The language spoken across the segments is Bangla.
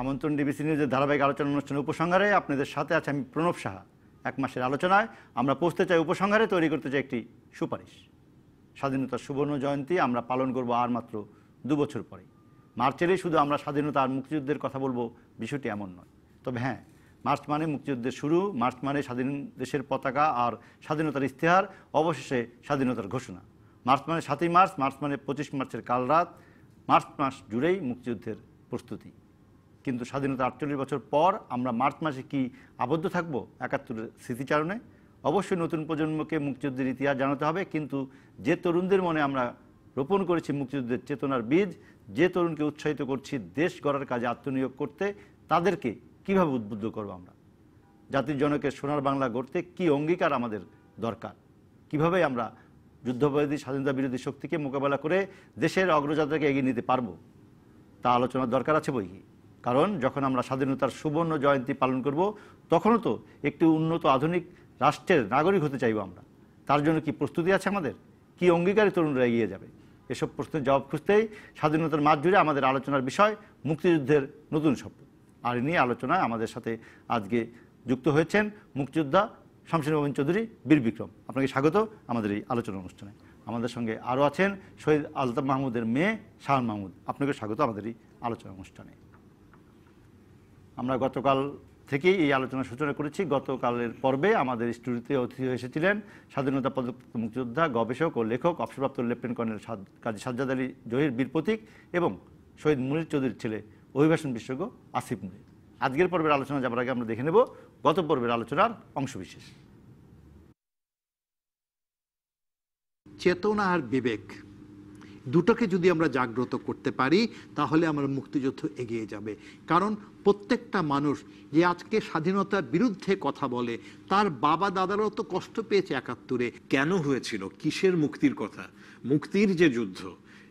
আমন্ত্রণ ডিবিসি নিউজের ধারাবাহিক আলোচনা অনুষ্ঠান উপসংহারে আপনাদের সাথে আছে আমি প্রণব সাহা। এক মাসের আলোচনায় আমরা পৌঁছতে চাই উপসংহারে, তৈরি করতে চাই একটি সুপারিশ। স্বাধীনতার সুবর্ণ জয়ন্তী আমরা পালন করব আর মাত্র 2 বছর পরে। মার্চেরই শুধু আমরা স্বাধীনতা আর মুক্তিযুদ্ধের কথা বলবো, বিষয়টি এমন নয়। তবে হ্যাঁ, মার্চ মানে মুক্তিযুদ্ধের শুরু, মার্চ মানে স্বাধীন দেশের পতাকা আর স্বাধীনতার ইশতেহার, অবশেষে স্বাধীনতার ঘোষণা। মার্চ মানে 7ই মার্চ, মার্চ মানে 25 মার্চের কাল রাত, মার্চ মাস জুড়েই মুক্তিযুদ্ধের প্রস্তুতি। কিন্তু স্বাধীনতা 48 বছর পর আমরা মার্চ মাসে কি আবদ্ধ থাকবো 71-এর স্মৃতিচারণে? অবশ্যই নতুন প্রজন্মকে মুক্তিযুদ্ধের ইতিহাস জানাতে হবে, কিন্তু যে তরুণদের মনে আমরা রোপণ করেছি মুক্তিযুদ্ধের চেতনার বীজ, যে তরুণকে উৎসাহিত করছি দেশ গড়ার কাজে আত্মনিয়োগ করতে, তাদেরকে কিভাবে উদ্বুদ্ধ করবো আমরা? জাতির জনকের সোনার বাংলা গড়তে কি অঙ্গীকার আমাদের দরকার? কিভাবে আমরা যুদ্ধবিরোধী স্বাধীনতা বিরোধী শক্তিকে মোকাবেলা করে দেশের অগ্রযাত্রাকে এগিয়ে নিতে পারবো, তা আলোচনার দরকার আছে বই কি। কারণ যখন আমরা স্বাধীনতার সুবর্ণ জয়ন্তী পালন করব, তখনও তো একটি উন্নত আধুনিক রাষ্ট্রের নাগরিক হতে চাইব আমরা। তার জন্য কি প্রস্তুতি আছে আমাদের? কি অঙ্গীকারে তরুণরা এগিয়ে যাবে? এসব প্রশ্নের জবাব খুঁজতেই স্বাধীনতার মাঝ জুড়ে আমাদের আলোচনার বিষয় মুক্তিযুদ্ধের নতুন স্বপ্ন। আর নিয়ে আলোচনায় আমাদের সাথে আজকে যুক্ত হয়েছেন মুক্তিযোদ্ধা শামসুর রহমান চৌধুরী বীর বিক্রম। আপনাকে স্বাগত আমাদের এই আলোচনা অনুষ্ঠানে। আমাদের সঙ্গে আরও আছেন শহীদ আলতাফ মাহমুদের মেয়ে শাহান মাহমুদ। আপনাকে স্বাগত আমাদের এই আলোচনা অনুষ্ঠানে। আমরা গতকাল থেকেই এই আলোচনার সূচনা করেছি। গতকালের পর্বে আমাদের স্টুডিওতে অতিথি এসেছিলেন স্বাধীনতা পদকপ্রাপ্ত মুক্তিযোদ্ধা, গবেষক ও লেখক অবসরপ্রাপ্ত লেফটেন্যান্ট কর্নেল কাজী সাজ্জাদ আলী জহির বীর প্রতীক এবং শহীদ মুনীর চৌধুরীর ছেলে অভিবাসন বিশেষজ্ঞ আসিফ মুনীর। আজকের পর্বের আলোচনা যাবার আগে আমরা দেখে নেব গত পর্বের আলোচনার অংশবিশেষ। চেতনা আর বিবেক দুটোকে যদি আমরা জাগ্রত করতে পারি, তাহলে আমার মুক্তিযুদ্ধ এগিয়ে যাবে। কারণ প্রত্যেকটা মানুষ যে আজকে স্বাধীনতার বিরুদ্ধে কথা বলে, তার বাবা দাদারাও তো কষ্ট পেয়েছে 71-এ। কেন হয়েছিল, কিসের মুক্তির কথা, মুক্তির যে যুদ্ধ,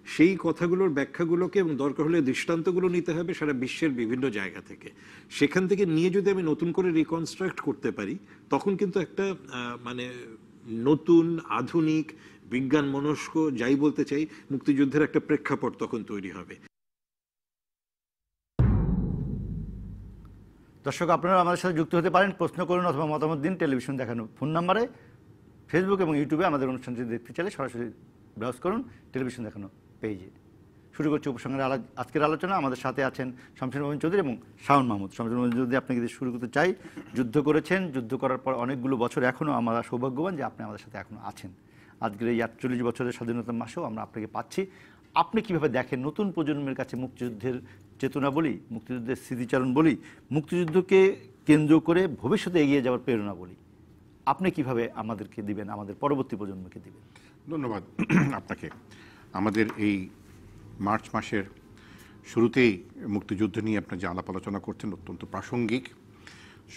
সেই কথাগুলোর ব্যাখ্যাগুলোকে এবং দরকার হলে দৃষ্টান্তগুলো নিতে হবে সারা বিশ্বের বিভিন্ন জায়গা থেকে। সেখান থেকে নিয়ে যদি আমি নতুন করে রিকনস্ট্রাক্ট করতে পারি, তখন কিন্তু একটা মানে নতুন আধুনিক বিজ্ঞান মনস্ক যাই বলতে চাই, মুক্তিযুদ্ধের একটা প্রেক্ষাপট তখন তৈরি হবে। দর্শক, আপনারা আমাদের সাথে যুক্ত হতে পারেন, প্রশ্ন করুন অথবা মতামত দিন টেলিভিশন দেখানো ফোন নাম্বারে। ফেসবুক এবং ইউটিউবে আমাদের অনুষ্ঠানটি দেখতে চাইলে সরাসরি ব্রাউজ করুন টেলিভিশন দেখানো পেজে। শুরু করছি উপসংহারে আজকের আলোচনা। আমাদের সাথে আছেন শামসুর রহমান চৌধুরী এবং শাওন মাহমুদ। শামসুর রহমান চৌধুরী, আপনাকে যদি শুরু করতে চাই, যুদ্ধ করেছেন, যুদ্ধ করার পর অনেকগুলো বছর, এখনও আমরা সৌভাগ্যবান যে আপনি আমাদের সাথে এখনও আছেন। আজকের এই 48 বছরের স্বাধীনতার মাসেও আমরা আপনাকে পাচ্ছি। আপনি কিভাবে দেখেন নতুন প্রজন্মের কাছে মুক্তিযুদ্ধের চেতনা বলি, মুক্তিযুদ্ধের স্মৃতিচারণ বলি, মুক্তিযুদ্ধকে কেন্দ্র করে ভবিষ্যতে এগিয়ে যাওয়ার প্রেরণা বলি, আপনি কিভাবে আমাদেরকে দিবেন, আমাদের পরবর্তী প্রজন্মকে দিবেন? ধন্যবাদ আপনাকে। আমাদের এই মার্চ মাসের শুরুতেই মুক্তিযুদ্ধ নিয়ে আপনার যে আলাপ আলোচনা করছেন অত্যন্ত প্রাসঙ্গিক,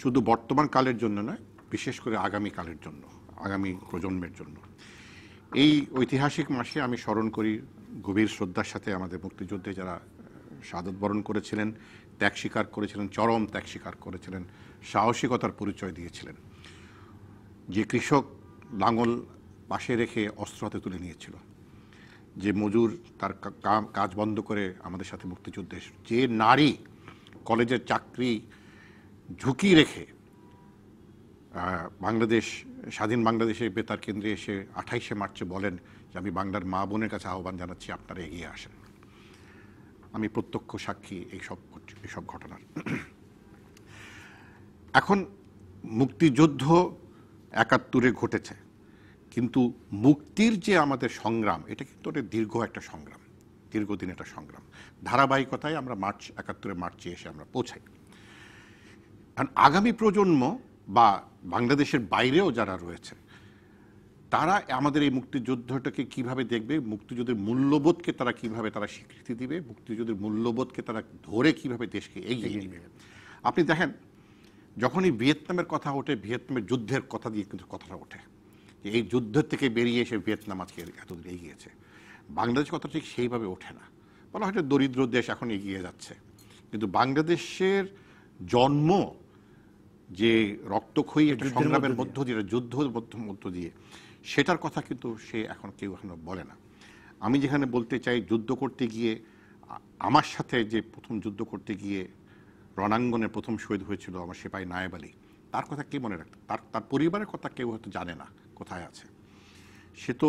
শুধু বর্তমান কালের জন্য নয়, বিশেষ করে আগামী কালের জন্য, আগামী প্রজন্মের জন্য। এই ঐতিহাসিক মাসে আমি স্মরণ করি গভীর শ্রদ্ধার সাথে আমাদের মুক্তিযুদ্ধে যারা শাহাদত বরণ করেছিলেন, ত্যাগ স্বীকার করেছিলেন, চরম ত্যাগ স্বীকার করেছিলেন, সাহসিকতার পরিচয় দিয়েছিলেন। যে কৃষক লাঙল পাশে রেখে অস্ত্র হাতে তুলে নিয়েছিল, যে মজুর তার কাজ বন্ধ করে আমাদের সাথে মুক্তিযুদ্ধে, যে নারী কলেজের চাকরি ঝুঁকি রেখে বাংলাদেশ স্বাধীন বাংলাদেশে বেতার কেন্দ্রে এসে 28শে মার্চে বলেন যে আমি বাংলার মা বোনের কাছে আহ্বান জানাচ্ছি, আপনারা এগিয়ে আসেন। আমি প্রত্যক্ষ সাক্ষী এইসব ঘটনার। এখন মুক্তিযুদ্ধ 71-এ ঘটেছে, কিন্তু মুক্তির যে আমাদের সংগ্রাম, এটা কিন্তু দীর্ঘ একটা সংগ্রাম, দীর্ঘদিন একটা সংগ্রাম। ধারাবাহিকতায় আমরা 71-এ মার্চে এসে আমরা পৌঁছাই। কারণ আগামী প্রজন্ম বা বাংলাদেশের বাইরেও যারা রয়েছে, তারা আমাদের এই মুক্তিযুদ্ধটাকে কিভাবে দেখবে, মুক্তিযুদ্ধের মূল্যবোধকে তারা কিভাবে তারা স্বীকৃতি দিবে, মুক্তিযুদ্ধের মূল্যবোধকে তারা ধরে কিভাবে দেশকে এগিয়ে নেবে। আপনি দেখেন, যখনই ভিয়েতনামের কথা ওঠে, ভিয়েতনামের যুদ্ধের কথা দিয়ে কিন্তু কথাটা ওঠে, যে এই যুদ্ধের থেকে বেরিয়ে এসে ভিয়েতনাম আজকে এতদূর এগিয়েছে। বাংলাদেশ কথা ঠিক সেইভাবে ওঠে না, বলা হয়তো দরিদ্র দেশ এখন এগিয়ে যাচ্ছে, কিন্তু বাংলাদেশের জন্ম যে রক্তক্ষয়ী একটা সংগ্রামের মধ্য দিয়ে, যুদ্ধের মধ্য দিয়ে, সেটার কথা কিন্তু সে এখন কেউ এখনো বলে না। আমি যেখানে বলতে চাই, যুদ্ধ করতে গিয়ে আমার সাথে যে প্রথম যুদ্ধ করতে গিয়ে রণাঙ্গনে প্রথম শহীদ হয়েছিল আমার সিপাহী নায়েব আলী, তার কথা কে মনে রাখতো? তার পরিবারের কথা কেউ হয়তো জানে না কোথায় আছে। সে তো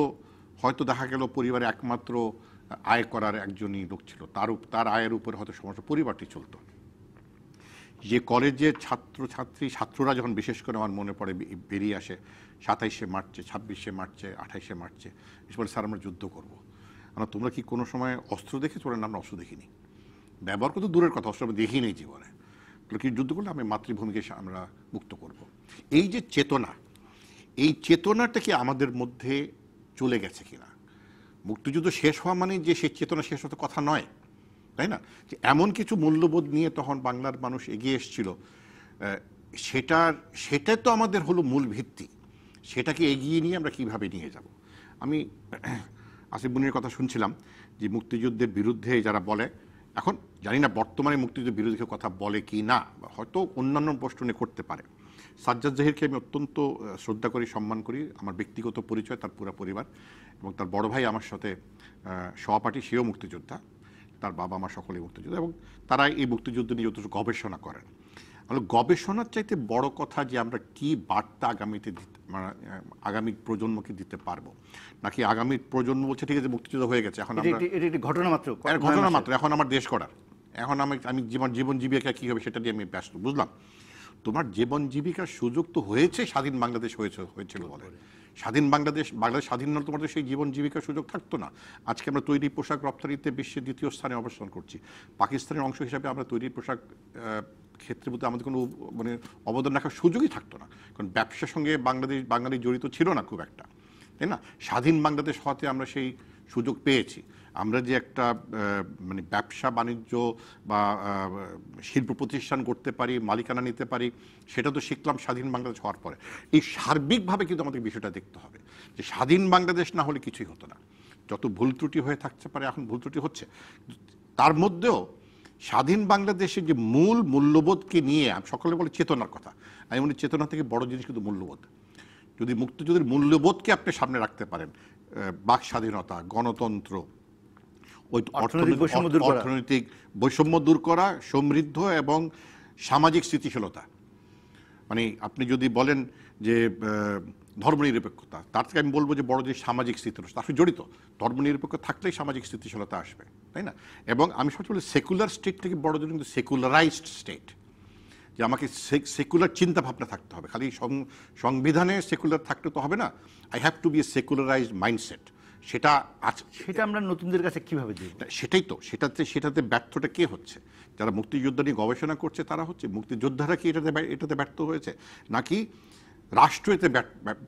হয়তো দেখা গেল পরিবারে একমাত্র আয় করার একজনই লোক ছিল, তার আয়ের উপরে হয়তো সমস্ত পরিবারটি চলতো। যে কলেজের ছাত্ররা যখন বিশেষ করে আমার মনে পড়ে বেরিয়ে আসে 27শে মার্চে, 26শে মার্চে, 28শে মার্চে, এসে বলে স্যার আমরা যুদ্ধ করব। তোমরা কি কোনো সময় অস্ত্র দেখেছো? বলেন আমরা অস্ত্র দেখিনি, ব্যবহার করতে দূরের কথা, অস্ত্র আমরা দেখিনি জীবনে। কি যুদ্ধ করলে আমি মাতৃভূমিকে আমরা মুক্ত করব। এই যে চেতনা, এই চেতনাটা কি আমাদের মধ্যে চলে গেছে কিনা? মুক্তিযুদ্ধ শেষ হওয়া মানে যে সেই চেতনা শেষ হতে কথা নয়, তাই না? যে এমন কিছু মূল্যবোধ নিয়ে তখন বাংলার মানুষ এগিয়ে এসেছিল, সেটা তো আমাদের হলো মূল ভিত্তি। সেটাকে এগিয়ে নিয়ে আমরা কিভাবে নিয়ে যাব? আমি আসিফ মুনির কথা শুনছিলাম যে মুক্তিযুদ্ধের বিরুদ্ধে যারা বলে, এখন জানি না বর্তমানে মুক্তিযুদ্ধের বিরুদ্ধে কথা বলে কি না, হয়তো অন্যান্য প্রশ্ন নিয়ে করতে পারে। সাজ্জাদ জাহিরকে আমি অত্যন্ত শ্রদ্ধা করি, সম্মান করি, আমার ব্যক্তিগত পরিচয় তার পুরো পরিবার, এবং তার বড় ভাই আমার সাথে সহপাঠী, সেও মুক্তিযোদ্ধা, তার বাবা মা সকলেই মুক্তিযোদ্ধা, এবং তারা এই মুক্তিযুদ্ধ নিয়ে যথেষ্ট গবেষণা করেন। গবেষণার চাইতে বড় কথা যে আমরা কি বার্তা আগামী প্রজন্মকে দিতে পারবো, নাকি আগামী প্রজন্ম বলছে ঠিক আছে মুক্তিযুদ্ধ হয়ে গেছে, এখন ঘটনা মাত্র, এখন আমার দেশ করার, এখন আমি জীবন জীবিকা কি হবে সেটা নিয়ে আমি ব্যস্ত। বুঝলাম, তোমার জীবন জীবিকার সুযোগ তো হয়েছে স্বাধীন বাংলাদেশ হয়েছিল বলে। স্বাধীন বাংলাদেশ স্বাধীন না তোমার তো সেই জীবন জীবিকার সুযোগ থাকতো না। আজকে আমরা তৈরি পোশাক রপ্তানিতে বিশ্বের 2য় স্থানে অবস্থান করছি। পাকিস্তানের অংশ হিসাবে আমরা তৈরি পোশাক ক্ষেত্রের মধ্যে আমাদের কোনো অবদান রাখার সুযোগই থাকতো না, কারণ ব্যবসার সঙ্গে বাঙালি জড়িত ছিল না খুব একটা, তাই না? স্বাধীন বাংলাদেশ হওয়াতে আমরা সেই সুযোগ পেয়েছি। আমরা যে একটা ব্যবসা বাণিজ্য বা শিল্প প্রতিষ্ঠান করতে পারি, মালিকানা নিতে পারি, সেটা তো শিখলাম স্বাধীন বাংলাদেশ হওয়ার পরে। এই সার্বিকভাবে কিন্তু আমাদের বিষয়টা দেখতে হবে যে স্বাধীন বাংলাদেশ না হলে কিছুই হতো না। যত ভুল ত্রুটি হয়ে থাকতে পারে, এখন ভুল ত্রুটি হচ্ছে, তার মধ্যেও স্বাধীন বাংলাদেশের যে মূল মূল্যবোধকে নিয়ে সকলে বলে চেতনার কথা, আমি মনে চেতনা থেকে বড় জিনিস কিন্তু মূল্যবোধ। যদি মুক্তিযুদ্ধের মূল্যবোধকে আপনি সামনে রাখতে পারেন, বাক স্বাধীনতা, গণতন্ত্র, ওই অর্থনৈতিক বৈষম্য দূর করা, সমৃদ্ধ এবং সামাজিক স্থিতিশীলতা, আপনি যদি বলেন যে ধর্মনিরপেক্ষতা, তার থেকে আমি বলবো যে বড় যে সামাজিক স্থিতিশীলতা তার সাথে জড়িত। ধর্মনিরপেক্ষ থাকলেই সামাজিক স্থিতিশীলতা আসবে, তাই না? এবং আমি সবচেয়ে বলি সেকুলার স্টেট থেকে বড় জন্য কিন্তু সেকুলারাইজড স্টেট, যে আমাকে সেকুলার চিন্তা ভাবনা থাকতে হবে। খালি সংবিধানে সেকুলার থাকতে তো হবে না, I have to be a secularized mindset. সেটা আমরা নতুনদের কাছে কিভাবে দিব? সেটাই তো, সেটাতে ব্যর্থটা কে হচ্ছে? যারা মুক্তিযুদ্ধ নিয়ে গবেষণা করছে তারা হচ্ছে। মুক্তিযোদ্ধারা কি এটাতে ব্যর্থ হয়েছে, নাকি রাষ্ট্র এতে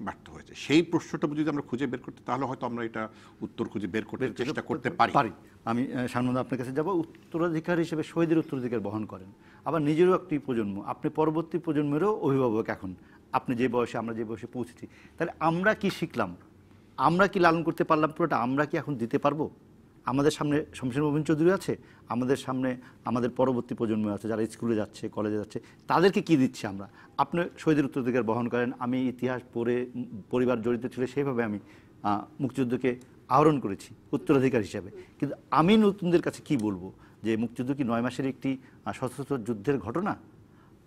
ব্যর্থ হয়েছে? সেই প্রশ্নটা যদি আমরা খুঁজে বের করতে, তাহলে হয়তো আমরা এটা উত্তর খুঁজে বের করতে চেষ্টা করতে পারি। আমি সানন্দা আপনার কাছে যাব। উত্তরাধিকার হিসেবে শহীদের উত্তরাধিকার বহন করেন, আবার নিজেরও একটি প্রজন্ম, আপনি পরবর্তী প্রজন্মেরও অভিভাবক। এখন আপনি যে বয়সে, আমরা যে বয়সে পৌঁছেছি, তাহলে আমরা কি শিখলাম, আমরা কি লালন করতে পারলাম, পুরোটা আমরা কি এখন দিতে পারবো? আমাদের সামনে শমশের মোবিন চৌধুরী আছে, আমাদের সামনে আমাদের পরবর্তী প্রজন্ম আছে যারা স্কুলে যাচ্ছে, কলেজে যাচ্ছে, তাদেরকে কি দিচ্ছি আমরা? আপনি শহীদের উত্তরাধিকার বহন করেন, আমি ইতিহাস পড়ে পরিবার জড়িত ছিল, সেইভাবে আমি মুক্তিযুদ্ধকে আহরণ করেছি উত্তরাধিকার হিসাবে। কিন্তু আমি নতুনদের কাছে কি বলবো, যে মুক্তিযুদ্ধ কি 9 মাসের একটি সশস্ত্র যুদ্ধের ঘটনা?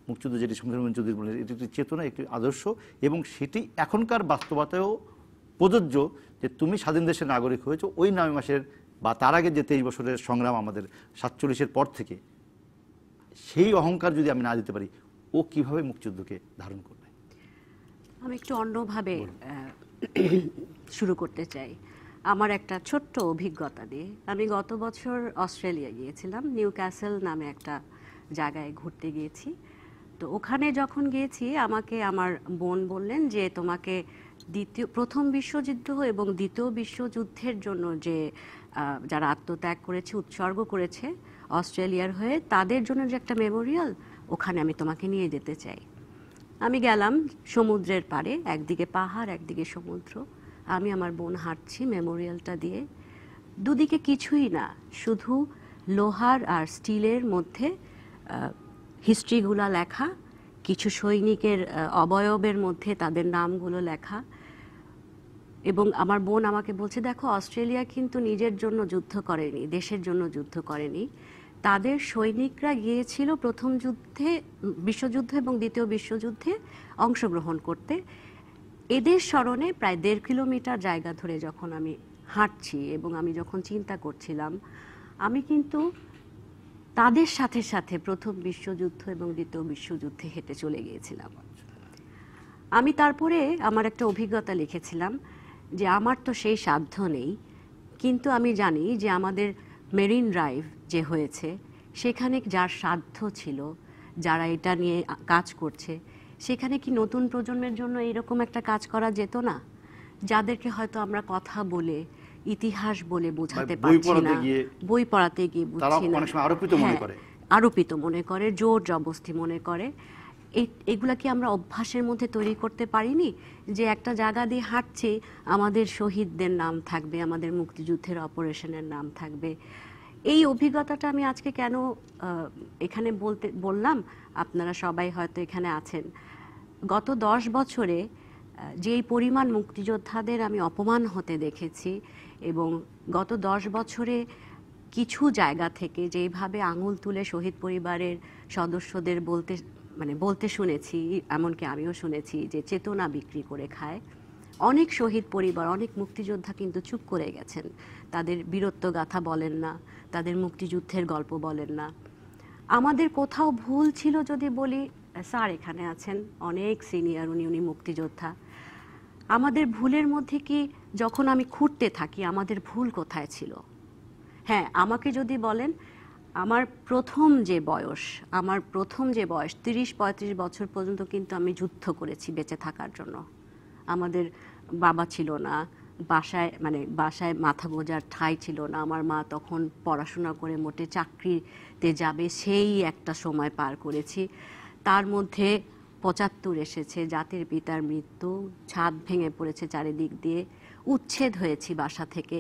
মুক্তিযুদ্ধ যেটি শমশের মোবিন চৌধুরী বলেন, এটি একটি চেতনা, একটি আদর্শ, এবং সেটি এখনকার বাস্তবতায়ও প্রযোজ্য। যে তুমি স্বাধীন দেশের নাগরিক হয়েছো, ওই 9 মাসের বা তার আগে যে 23 বছরের সংগ্রাম আমাদের 47-এর পর থেকে, সেই অহংকার যদি আমি না দিতে পারি, ও কিভাবে মুক্তিযুদ্ধকে ধারণ করবে? আমি একটু অন্যভাবে শুরু করতে চাই, আমার একটা ছোট্ট অভিজ্ঞতা দিয়ে। আমি গত বছর অস্ট্রেলিয়া গিয়েছিলাম, নিউ ক্যাসেল নামে একটা জায়গায় ঘুরতে গিয়েছি। তো ওখানে যখন গিয়েছি, আমাকে আমার বোন বললেন যে তোমাকে প্রথম বিশ্বযুদ্ধ এবং দ্বিতীয় বিশ্বযুদ্ধের জন্য যে যারা আত্মত্যাগ করেছে, উৎসর্গ করেছে অস্ট্রেলিয়ার হয়ে, তাদের জন্য যে একটা মেমোরিয়াল, ওখানে আমি তোমাকে নিয়ে যেতে চাই। আমি গেলাম সমুদ্রের পাড়ে, একদিকে পাহাড় একদিকে সমুদ্র, আমি আমার বোন হাঁটছি মেমোরিয়ালটা দিয়ে, দুদিকে কিছুই না, শুধু লোহার আর স্টিলের মধ্যে হিস্ট্রিগুলো লেখা, কিছু সৈনিকের অবয়বের মধ্যে তাদের নামগুলো লেখা। এবং আমার বোন আমাকে বলছে, দেখো অস্ট্রেলিয়া কিন্তু নিজের জন্য যুদ্ধ করেনি, দেশের জন্য যুদ্ধ করেনি, তাদের সৈনিকরা গিয়েছিল প্রথম যুদ্ধে, বিশ্বযুদ্ধ এবং দ্বিতীয় বিশ্বযুদ্ধে অংশগ্রহণ করতে। এদের স্মরণে প্রায় 1.5 কিলোমিটার জায়গা ধরে যখন আমি হাঁটছি এবং আমি যখন চিন্তা করছিলাম, আমি কিন্তু তাদের সাথে সাথে প্রথম বিশ্বযুদ্ধ এবং দ্বিতীয় বিশ্বযুদ্ধে হেঁটে চলে গিয়েছিলাম। আমি তারপরে আমার একটা অভিজ্ঞতা লিখেছিলাম যে আমার তো সেই সাধ্য নেই, কিন্তু আমি জানি যে আমাদের মেরিন ড্রাইভ যে হয়েছে সেখানে যার সাধ্য ছিল, যারা এটা নিয়ে কাজ করছে, সেখানে কি নতুন প্রজন্মের জন্য এরকম একটা কাজ করা যেত না? যাদেরকে হয়তো আমরা কথা বলে, ইতিহাস বলে বোঝাতে পারছি না, বই পড়াতে গিয়ে বুঝছি না, আরোপিত মনে করে, জোর জবরদস্তি মনে করে। এগুলা কি আমরা অভ্যাসের মধ্যে তৈরি করতে পারিনি যে একটা জায়গা দিয়ে হাঁটছি, আমাদের শহীদদের নাম থাকবে, আমাদের মুক্তিযুদ্ধের অপারেশনের নাম থাকবে? এই অভিজ্ঞতাটা আমি আজকে কেন এখানে বললাম, আপনারা সবাই হয়তো এখানে আছেন। গত 10 বছরে যেই পরিমাণ মুক্তিযোদ্ধাদের আমি অপমান হতে দেখেছি, এবং গত 10 বছরে কিছু জায়গা থেকে যেভাবে আঙুল তুলে শহীদ পরিবারের সদস্যদের বলতে শুনেছি, এমনকি আমিও শুনেছি যে চেতনা বিক্রি করে খায়। অনেক শহীদ পরিবার, অনেক মুক্তিযোদ্ধা কিন্তু চুপ করে গেছেন, তাদের বীরত্ব গাথা বলেন না, তাদের মুক্তিযুদ্ধের গল্প বলেন না। আমাদের কোথাও ভুল ছিল যদি বলি, স্যার এখানে আছেন, অনেক সিনিয়র, উনি মুক্তিযোদ্ধা। আমাদের ভুলের মধ্যে কি, যখন আমি খুঁড়তে থাকি আমাদের ভুল কোথায় ছিল? হ্যাঁ, আমাকে যদি বলেন, আমার প্রথম যে বয়স 30-35 বছর পর্যন্ত কিন্তু আমি যুদ্ধ করেছি বেঁচে থাকার জন্য। আমাদের বাবা ছিল না, বাসায় মাথা গোঁজার ঠাঁই ছিল না। আমার মা তখন পড়াশোনা করে মোটে চাকরিতে যাবে সেই একটা সময় পার করেছি। তার মধ্যে 75 এসেছে, জাতির পিতার মৃত্যু, ছাদ ভেঙে পড়েছে চারিদিক দিয়ে, উচ্ছেদ হয়েছি বাসা থেকে,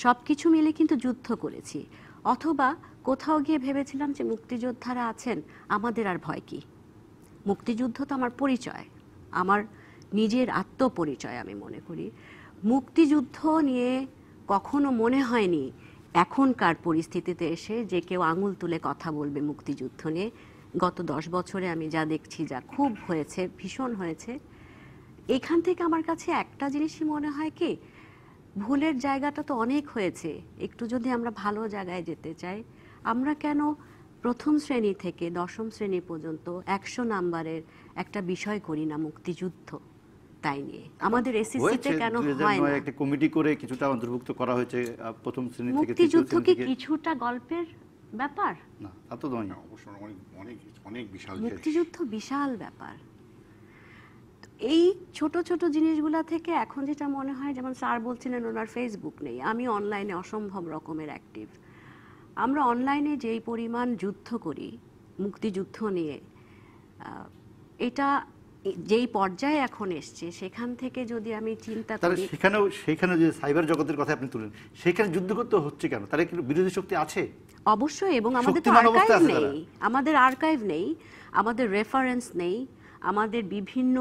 সব কিছু মিলে কিন্তু যুদ্ধ করেছি। অথবা কোথাও গিয়ে ভেবেছিলাম যে মুক্তিযোদ্ধারা আছেন, আমাদের আর ভয় কি? মুক্তিযুদ্ধ তো আমার পরিচয়, আমার নিজের আত্মপরিচয় আমি মনে করি। মুক্তিযুদ্ধ নিয়ে কখনো মনে হয়নি এখনকার পরিস্থিতিতে এসে যে কেউ আঙুল তুলে কথা বলবে মুক্তিযুদ্ধ নিয়ে। গত 10 বছরে আমি যা দেখছি, যা খুব হয়েছে, ভীষণ হয়েছে। এখান থেকে আমার কাছে একটা জিনিসই মনে হয় কি, ভুলের জায়গাটা তো অনেক হয়েছে, একটু যদি আমরা ভালো জায়গায় যেতে চাই, আমরা কেন প্রথম শ্রেণী থেকে 10ম শ্রেণী পর্যন্ত 100 নাম্বারের একটা বিষয় করি না মুক্তিযুদ্ধ? তাই নিয়ে আমাদের এসএসসিতে কেন হয় না? একটা কমিটি করে কিছুটা অন্তর্ভুক্ত করা হয়েছে প্রথম শ্রেণী থেকে। মুক্তিযুদ্ধ কি কিছুটা গল্পের ব্যাপার? না, তা তো নয়। অবশ্যই অনেক বিশাল, মুক্তিযুদ্ধ বিশাল ব্যাপার। এই ছোট ছোট জিনিসগুলা থেকে এখন যেটা মনে হয়, যেমন স্যার বলছিলেন ওনার ফেসবুক নেই, আমি অনলাইনে অসম্ভব রকমের অ্যাক্টিভ। আমরা অনলাইনে যেই পরিমাণ যুদ্ধ করি মুক্তিযুদ্ধ নিয়ে, এটা যেই পর্যায়ে এখন এসছে, সেখান থেকে যদি আমি চিন্তা করি, সেখানে যে সাইবার জগতের কথা আপনি তুলেন, সেখানে যুদ্ধ করতে হচ্ছে কেন? তার কি বিরোধী শক্তি আছে? অবশ্যই। এবং আমাদের তো আর্কাইভ নেই, আমাদের রেফারেন্স নেই, আমাদের বিভিন্ন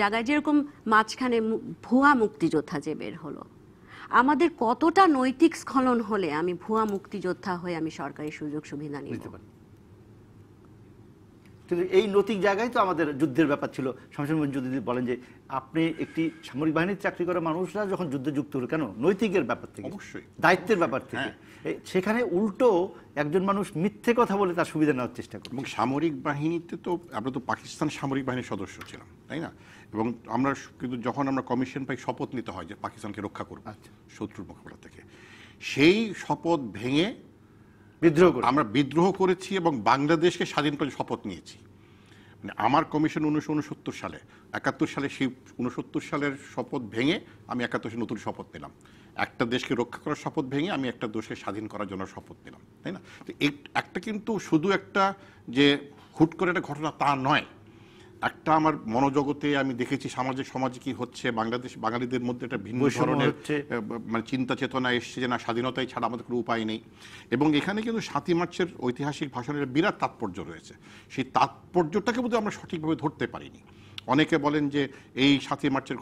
জায়গায় যেরকম মাঝখানে ভুয়া মুক্তিযোদ্ধা যে বের হলো, আমাদের কতটা নৈতিক স্খলন হলে আমি ভুয়া মুক্তিযোদ্ধা হয়ে আমি সরকারি সুযোগ সুবিধা নিতে পারি? কিন্তু এই নৈতিক জায়গায় তো আমাদের যুদ্ধের ব্যাপার ছিল। শামসুল যদি বলেন যে আপনি একটি সামরিক বাহিনীর চাকরি করা মানুষরা যখন যুদ্ধে যুক্ত হলো, কেন? নৈতিকের ব্যাপার থেকে, অবশ্যই দায়িত্বের ব্যাপার থেকে। সেখানে উল্টো একজন মানুষ মিথ্যে কথা বলে তার সুবিধা নেওয়ার চেষ্টা করে। এবং সামরিক বাহিনীতে তো আমরা তো পাকিস্তান সামরিক বাহিনীর সদস্য ছিলাম, তাই না? এবং আমরা কিন্তু যখন আমরা কমিশন পাই, শপথ নিতে হয় যে পাকিস্তানকে রক্ষা করব শত্রুর মোকাবিলা থেকে, সেই শপথ ভেঙে আমরা বিদ্রোহ করেছি এবং বাংলাদেশকে স্বাধীন করে শপথ নিয়েছি। মানে আমার কমিশন 1969 সালে, 71 সালে সেই 69 সালের শপথ ভেঙে আমি 71 সালে নতুন শপথ নিলাম। একটা দেশকে রক্ষা করার শপথ ভেঙে আমি একটা দেশকে স্বাধীন করার জন্য শপথ নিলাম, তাই না? তো একটা কিন্তু শুধু একটা যে হুট করে একটা ঘটনা তা নয়, একটা আমার মনোজগতে আমি দেখেছি সমাজে কি হচ্ছে, বাঙালিদের মধ্যে একটা ভিন্ন ধরনের মানে চিন্তা চেতনা এসছে যে না, স্বাধীনতাই ছাড়া আমাদের কোনো উপায় নেই। এবং এখানে কিন্তু 7ই মার্চের ঐতিহাসিক ভাষণের বিরাট তাৎপর্য রয়েছে। সেই তাৎপর্যটাকে বোধহয় আমরা সঠিকভাবে ধরতে পারিনি। অনেকে বলেন যে এই 7ই মার্চের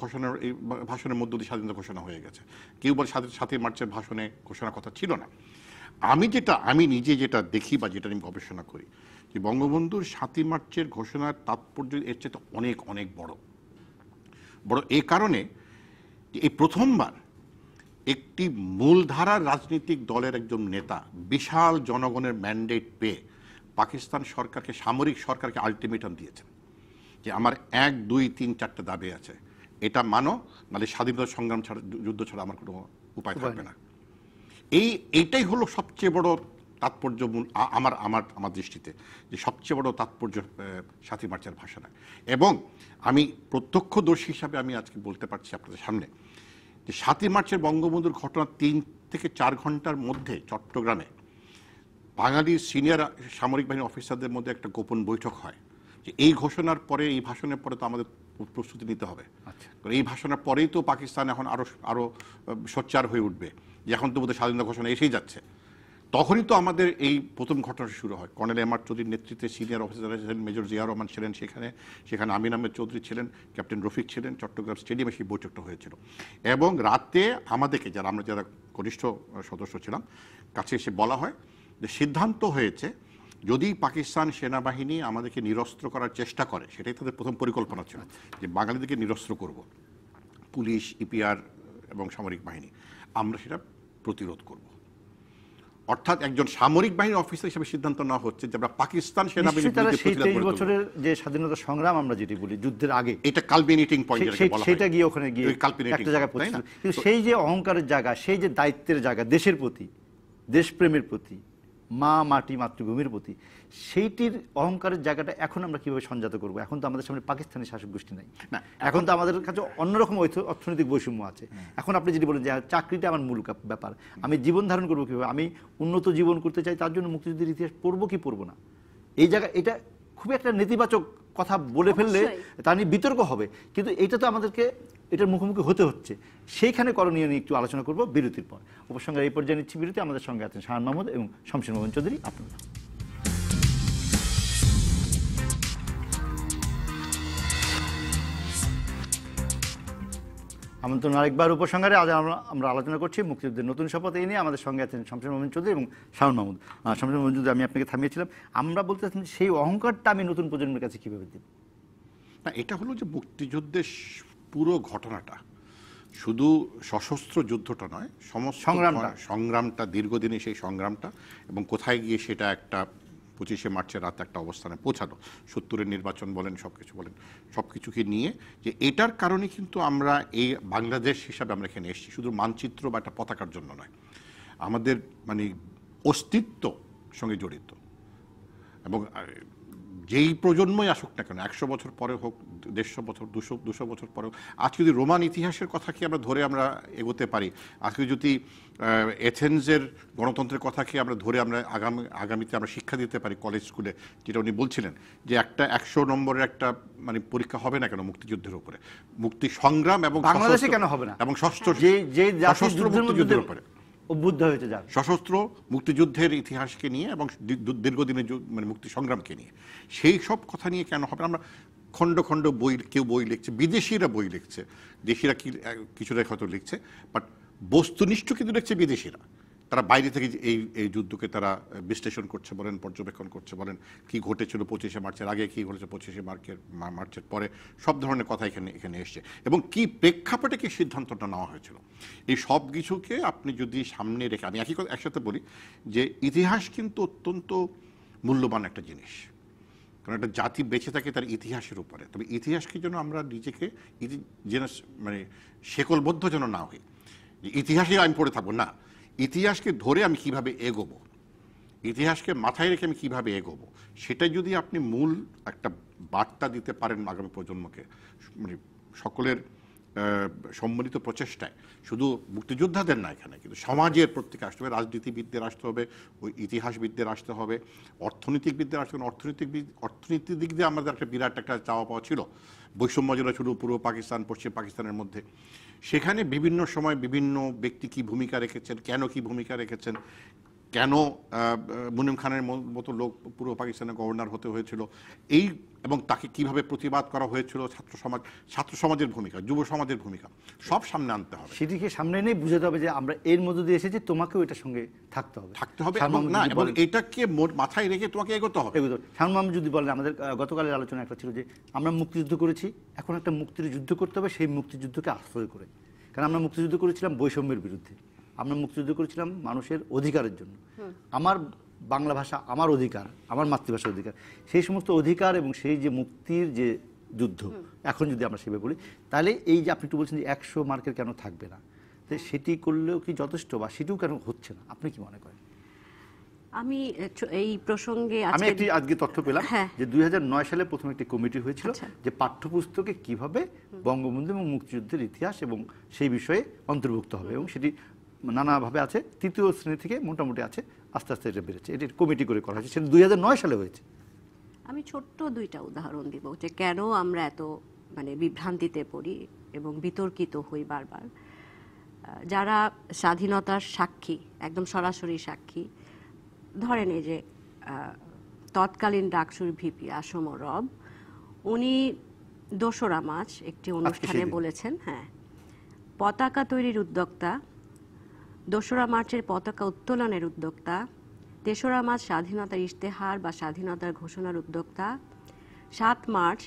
এই ভাষণের মধ্য দিয়ে স্বাধীনতা ঘোষণা হয়ে গেছে, কেউ বলে 7ই মার্চের ভাষণে ঘোষণার কথা ছিল না। আমি নিজে যেটা দেখি বা যেটা আমি গবেষণা করি, যে বঙ্গবন্ধুর 7ই মার্চের ঘোষণার তাৎপর্য এর চেয়ে অনেক অনেক বড়। এই কারণে যে এই প্রথমবার একটি মূলধারার রাজনৈতিক দলের একজন নেতা বিশাল জনগণের ম্যান্ডেট পেয়ে পাকিস্তান সরকারকে, সামরিক সরকারকে আলটিমেটাম দিয়েছেন যে আমার 1, 2, 3, 4টা দাবি আছে, এটা মানো, নাহলে স্বাধীনতা সংগ্রাম ছাড়া, যুদ্ধ ছাড়া আমার কোনো উপায় থাকবে না। এইটাই হলো সবচেয়ে বড় তাৎপর্যমূল আমার দৃষ্টিতে, যে সবচেয়ে বড় তাৎপর্য 7ই মার্চের ভাষণে। এবং আমি প্রত্যক্ষদর্শী হিসাবে আমি আজকে বলতে পারছি আপনাদের সামনে যে 7ই মার্চের বঙ্গবন্ধুর ঘটনা 3 থেকে 4 ঘন্টার মধ্যে চট্টগ্রামে বাঙালি সিনিয়র সামরিক বাহিনী অফিসারদের মধ্যে একটা গোপন বৈঠক হয় যে এই ঘোষণার পরে, এই ভাষণের পরে তো আমাদের প্রস্তুতি নিতে হবে। কারণ এই ভাষণের পরেই তো পাকিস্তান এখন আরো সোচ্চার হয়ে উঠবে, যে এখন তো বোধহয় স্বাধীনতা ঘোষণা এসেই যাচ্ছে। তখনই তো আমাদের এই প্রথম ঘটনাটা শুরু হয়। কর্নেল এম আর চৌধুরীর নেতৃত্বে সিনিয়র অফিসাররা ছিলেন, মেজর জিয়া রহমান ছিলেন সেখানে আমিন আহমেদ চৌধুরী ছিলেন, ক্যাপ্টেন রফিক ছিলেন। চট্টগ্রাম স্টেডিয়ামে সেই বৈঠকটা হয়েছিল। এবং রাতে আমাদেরকে, আমরা যারা কনিষ্ঠ সদস্য ছিলাম, কাছে এসে বলা হয় যে সিদ্ধান্ত হয়েছে যদি পাকিস্তান সেনাবাহিনী আমাদেরকে নিরস্ত্র করার চেষ্টা করে, সেটাই তাদের প্রথম পরিকল্পনা ছিল, যে বাঙালিদেরকে নিরস্ত্র করব, পুলিশ, ইপিআর এবং সামরিক বাহিনী, আমরা সেটা প্রতিরোধ করব। অর্থাৎ একজন সামরিক বাহিনীর অফিসার হিসেবে সিদ্ধান্ত নেওয়া হচ্ছে যে আমরা পাকিস্তান সেনাবাহিনীর বিরুদ্ধে প্রতিরোধ গড়ে তুলব। বছরের যে স্বাধীনতা সংগ্রাম আমরা যেটি বলি, যুদ্ধের আগে, এটা কালমিনেটিং পয়েন্ট যেটাকে বলা হয়, সেটা গিয়ে ওখানে গিয়ে একটা জায়গায় পৌঁছে। কিন্তু সেই যে অহংকারের জায়গা, সেই যে দায়িত্বের জায়গা, দেশের প্রতি, দেশপ্রেমের প্রতি, মা মাটি মাতৃভূমির প্রতি, সেইটির অহংকারের জায়গাটা এখন আমরা কিভাবে সংজাত করবো? এখন তো আমাদের সামনে পাকিস্তানি শাসক গোষ্ঠী নাই, এখন তো আমাদের কাছে অন্যরকম অর্থনৈতিক বৈষম্য আছে। এখন আপনি যদি বলেন যে চাকরিটা আমার মূল ব্যাপার, আমি জীবন ধারণ করবো কিভাবে, আমি উন্নত জীবন করতে চাই, তার জন্য মুক্তিযুদ্ধের ইতিহাস পড়বো কি পড়বো না, এই জায়গা, এটা খুব একটা নেতিবাচক কথা বলে ফেললে তা নিয়ে বিতর্ক হবে। কিন্তু এটা তো আমাদেরকে এটার মুখোমুখি হতে হচ্ছে। সেইখানে করণীয় নিয়ে একটু আলোচনা করব বিরতির পর। উপসংহারে এই পর্যায়ে নিচ্ছি বিরতি। আমাদের সঙ্গে আছেন শাহান মাহমুদ এবং শমশের মোহন চৌধুরী। আপনারা আমন্ত্রণ আরেকবার উপসংহারে। আজ আমরা আলোচনা করছি মুক্তিযুদ্ধের নতুন শপথ। এই নিয়ে আমাদের সঙ্গে আছেন শমশের মোহন চৌধুরী এবং শাহান মাহমুদ। শমশের মোহন চৌধুরী, আমি আপনাকে থামিয়েছিলাম, আমরা বলতে চাচ্ছি সেই অহংকারটা আমি নতুন প্রজন্মের কাছে কীভাবে দিব? না, এটা হলো যে মুক্তিযুদ্ধের পুরো ঘটনাটা শুধু সশস্ত্র যুদ্ধটা নয়, সমস্ত সংগ্রামটা, দীর্ঘদিনে সেই সংগ্রামটা, এবং কোথায় গিয়ে সেটা একটা 25শে মার্চের রাতে একটা অবস্থানে পৌঁছানো, 70-এর নির্বাচন বলেন, সব কিছুকে নিয়ে, যে এটার কারণে কিন্তু আমরা এই বাংলাদেশ হিসাবে আমরা এখানে এসেছি, শুধু মানচিত্র বা একটা পতাকার জন্য নয়, আমাদের মানে অস্তিত্ব সঙ্গে জড়িত। এবং যেই প্রজন্মই আসুক না কেন, 100 বছর পরে হোক, 150 বছর, 200 বছর পরে হোক, আজকে যদি রোমান ইতিহাসের কথা কি আমরা ধরে আমরা এগোতে পারি, আজকে যদি এথেন্সের গণতন্ত্রের কথাকে আমরা ধরে আমরা আগামীতে আমরা শিক্ষা দিতে পারি কলেজ স্কুলে, যেটা উনি বলছিলেন যে একটা 100 নম্বরের একটা মানে পরীক্ষা হবে না কেন মুক্তিযুদ্ধের উপরে, মুক্তি সংগ্রাম এবং বাংলাদেশে কেন হবে না, এবং সশস্ত্র মুক্তিযুদ্ধের উপরে উদ্বুদ্ধ হয়েছে যার সশস্ত্র মুক্তিযুদ্ধের ইতিহাসকে নিয়ে এবং দীর্ঘদিনের মানে মুক্তি সংগ্রামকে নিয়ে, সেই সব কথা নিয়ে কেন হবে? আমরা খণ্ড খণ্ড বই, কেউ বই লিখছে, বিদেশিরা বই লিখছে, দেশিরা কিছুটা হয়তো লিখছে, বাট বস্তুনিষ্ঠ কিন্তু লিখছে বিদেশিরা। তারা বাইরে থেকে এই যুদ্ধকে তারা বিশ্লেষণ করছে বলেন, পর্যবেক্ষণ করছে বলেন, কি ঘটেছিল 25শে মার্চের আগে, কি ঘটেছে 25শে মার্চের পরে, সব ধরনের কথা এখানে এসছে, এবং কি প্রেক্ষাপটে কি সিদ্ধান্তটা নেওয়া হয়েছিল, এই সব কিছুকে আপনি যদি সামনে রেখে, আমি একসাথে বলি যে ইতিহাস কিন্তু অত্যন্ত মূল্যবান একটা জিনিস, কারণ একটা জাতি বেঁচে থাকে তার ইতিহাসের উপরে। তবে ইতিহাসকে যেন আমরা নিজেকে যেন মানে শেকলবদ্ধ যেন না হই, যে ইতিহাসে আমি পড়ে থাকবো না, ইতিহাসকে ধরে আমি কিভাবে এগোবো, ইতিহাসকে মাথায় রেখে আমি কিভাবে এগোবো, সেটা যদি আপনি মূল একটা বার্তা দিতে পারেন আগামী প্রজন্মকে, মানে সকলের সম্মিলিত প্রচেষ্টায়, শুধু মুক্তিযোদ্ধাদের না, এখানে কিন্তু সমাজের প্রত্যেকে আসতে হবে, রাজনীতিবিদদের আসতে হবে, ওই ইতিহাসবিদদের আসতে হবে, অর্থনীতিবিদদের আসতে হবে। অর্থনীতির দিক দিয়ে আমাদের একটা বিরাট একটা চাওয়া পাওয়া ছিল, বৈষম্য যেটা ছিল পূর্ব পাকিস্তান পশ্চিম পাকিস্তানের মধ্যে, সেখানে বিভিন্ন সময় বিভিন্ন ব্যক্তি কি ভূমিকা রেখেছেন, কেন কি ভূমিকা রেখেছেন, কেন মুনিম খানের মতো লোক পুরো পাকিস্তানের গভর্নর হতে হয়েছিল, এই এবং তাকে কিভাবে প্রতিবাদ করা হয়েছিল, ছাত্র সমাজের ভূমিকা, যুব সমাজের ভূমিকা সব সামনে আনতে হবে। সেটিকে সামনে এনে বুঝাতে হবে যে আমরা এর মধ্য দিয়ে এসেছি, তোমাকেও এটার সঙ্গে থাকতে হবে এবং এটাকে মাথায় রেখে তোমাকে এগোতে হবে। শামীম মাহমুদ যদি বলেন, আমাদের গতকালের আলোচনা একটা ছিল যে আমরা মুক্তিযুদ্ধ করেছি, এখন একটা মুক্তির যুদ্ধ করতে হবে, সেই মুক্তিযুদ্ধকে আশ্রয় করে। কারণ আমরা মুক্তিযুদ্ধ করেছিলাম বৈষম্যের বিরুদ্ধে, আমরা মুক্তিযুদ্ধ করেছিলাম মানুষের অধিকারের জন্য। আমার বাংলা ভাষা আমার অধিকার, আমার মাতৃভাষার অধিকার, সেই সমস্ত অধিকার এবং সেই যে মুক্তির যে যুদ্ধ, এখন যদি আমরা সেভাবে বলি, তাহলে এই যে আপনি একটু বলছেন যে 100 মার্কের কেন থাকবে না, তো সেটি করলেও কি যথেষ্ট, বা সেটিও কেন হচ্ছে না, আপনি কি মনে করেন? আমি এই প্রসঙ্গে আমি একটি আজকে তথ্য পেলাম যে 2009 সালে প্রথম একটি কমিটি হয়েছিল যে পাঠ্যপুস্তকে কিভাবে বঙ্গবন্ধু এবং মুক্তিযুদ্ধের ইতিহাস এবং সেই বিষয়ে অন্তর্ভুক্ত হবে, এবং সেটি নানাভাবে আছে, তৃতীয় শ্রেণী থেকে মোটামুটি আছে, আস্তে আস্তে এটা বেড়েছে, এটি কমিটি করে করা হয়েছে, সেটা 2009 সালে হয়েছে। আমি ছোট্ট দুইটা উদাহরণ দিব যে কেন আমরা এত বিভ্রান্তিতে পড়ি এবং বিতর্কিত হই বারবার। যারা স্বাধীনতার সাক্ষী, একদম সরাসরি সাক্ষী, ধরেন এই যে তৎকালীন ডাকসুর ভিপি আসম রব, উনি 2রা মার্চ একটি অনুষ্ঠানে বলেছেন, পতাকা তৈরির উদ্যোক্তা, 2রা মার্চের পতাকা উত্তোলনের উদ্যোক্তা, 3রা মার্চ স্বাধীনতার ইশতেহার বা স্বাধীনতার ঘোষণার উদ্যোক্তা, 7 মার্চ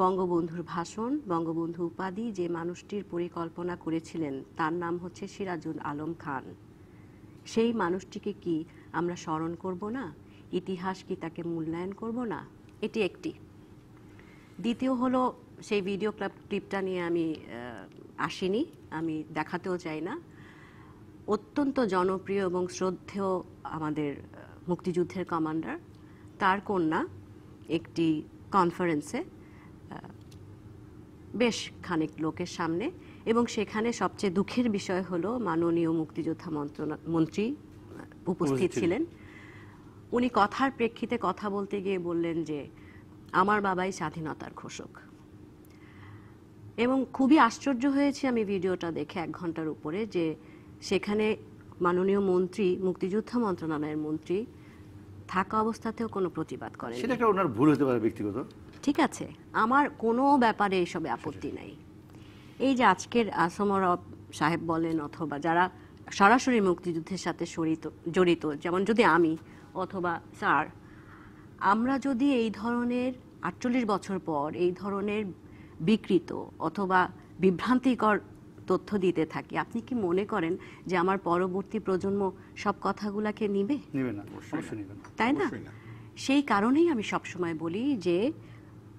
বঙ্গবন্ধুর ভাষণ, বঙ্গবন্ধু উপাধি যে মানুষটির পরিকল্পনা করেছিলেন তার নাম হচ্ছে সিরাজুল আলম খান। সেই মানুষটিকে কি আমরা স্মরণ করব না? ইতিহাস কি তাকে মূল্যায়ন করব না? এটি একটি। দ্বিতীয় হলো, সেই ভিডিও ক্লিপটা নিয়ে আমি আসিনি, আমি দেখাতেও চাই না। অত্যন্ত জনপ্রিয় এবং শ্রদ্ধেয় আমাদের মুক্তিযুদ্ধের কমান্ডার, তার কন্যা একটি কনফারেন্সে বেশ খানিক লোকের সামনে, এবং সেখানে সবচেয়ে দুঃখের বিষয় হলো মাননীয় মুক্তিযোদ্ধা মন্ত্রী উপস্থিত ছিলেন। উনি কথার প্রেক্ষিতে কথা বলতে গিয়ে বললেন যে আমার বাবাই স্বাধীনতার ঘোষক। এবং খুবই আশ্চর্য হয়েছে আমি ভিডিওটা দেখে 1 ঘন্টার উপরে, যে সেখানে মাননীয় মন্ত্রী, মুক্তিযোদ্ধা মন্ত্রণালয়ের মন্ত্রী থাকা অবস্থাতেও কোনো প্রতিবাদ করেন। সেটা একটা ওনার ভুল হতে পারে ব্যক্তিগত, ঠিক আছে, আমার কোনো ব্যাপারে এসবে আপত্তি নাই। এই যে আজকের আসম রব সাহেব বলেন, অথবা যারা সরাসরি মুক্তিযুদ্ধের সাথে জড়িত, যেমন যদি আমি অথবা স্যার, আমরা যদি এই ধরনের 48 বছর পর এই ধরনের বিকৃত অথবা বিভ্রান্তিকর তথ্য দিতে থাকি, আপনি কি মনে করেন যে আমার পরবর্তী প্রজন্ম সব কথাগুলোকে নিবে? নিবে না, অবশ্যই নিবে না, তাই না? সেই কারণেই আমি সবসময় বলি যে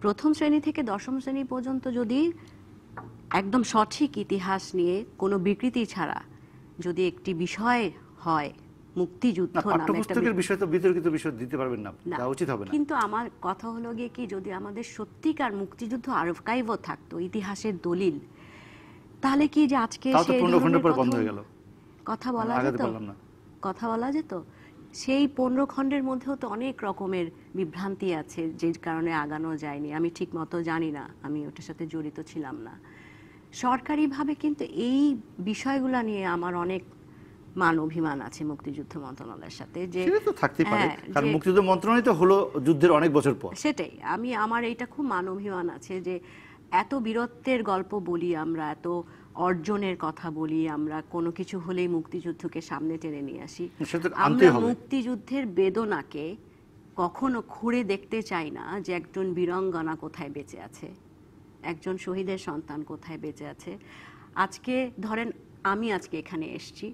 প্রথম শ্রেণী থেকে 10ম শ্রেণী পর্যন্ত যদি একদম সঠিক ইতিহাস নিয়ে কোনো বিকৃতি ছাড়া যদি একটি বিষয় হয়, মুক্তিযুদ্ধ নামে একটা বিষয়, তো বিতর্কিত বিষয় দিতে পারবেন না, তা উচিত হবে না। কিন্তু আমার কথা হলো গিয়ে কি, যদি আমাদের সত্যিকার মুক্তিযুদ্ধ আর্কাইভও থাকতো, ইতিহাসের দলিল, তাহলে কি যে আজকে কথা বলা যেত? সেই 15 খণ্ডের মধ্যেও তো অনেক রকমের বিভ্রান্তি আছে, যে কারণে আগানো যায়নি। আমি ঠিক মতো জানি না, আমি ওটার সাথে জড়িত ছিলাম না। সরকারিভাবে কিন্তু এই বিষয়গুলো নিয়ে আমার অনেক মান অভিমান আছে মুক্তিযুদ্ধ মন্ত্রণালয়ের সাথে, যে থাকতে পারে, কারণ মুক্তিযুদ্ধ মন্ত্রণালয় তো হলো যুদ্ধের অনেক বছর পর। সেটাই, আমার এইটা খুব মান অভিমান আছে যে এত বীরত্বের গল্প বলি আমরা, এত অর্জনের কথা বলি আমরা, কোনো কিছু হলেই মুক্তিযুদ্ধকে সামনে টেনে নিয়ে আসি। আমরা মুক্তিযুদ্ধের বেদনাকে কখনো খুঁড়ে দেখতে চাই না, যে একজন বীরাঙ্গনা কোথায় বেঁচে আছে, একজন শহীদের সন্তান কোথায় বেঁচে আছে। আজকে ধরেন আমি আজকে এখানে এসেছি,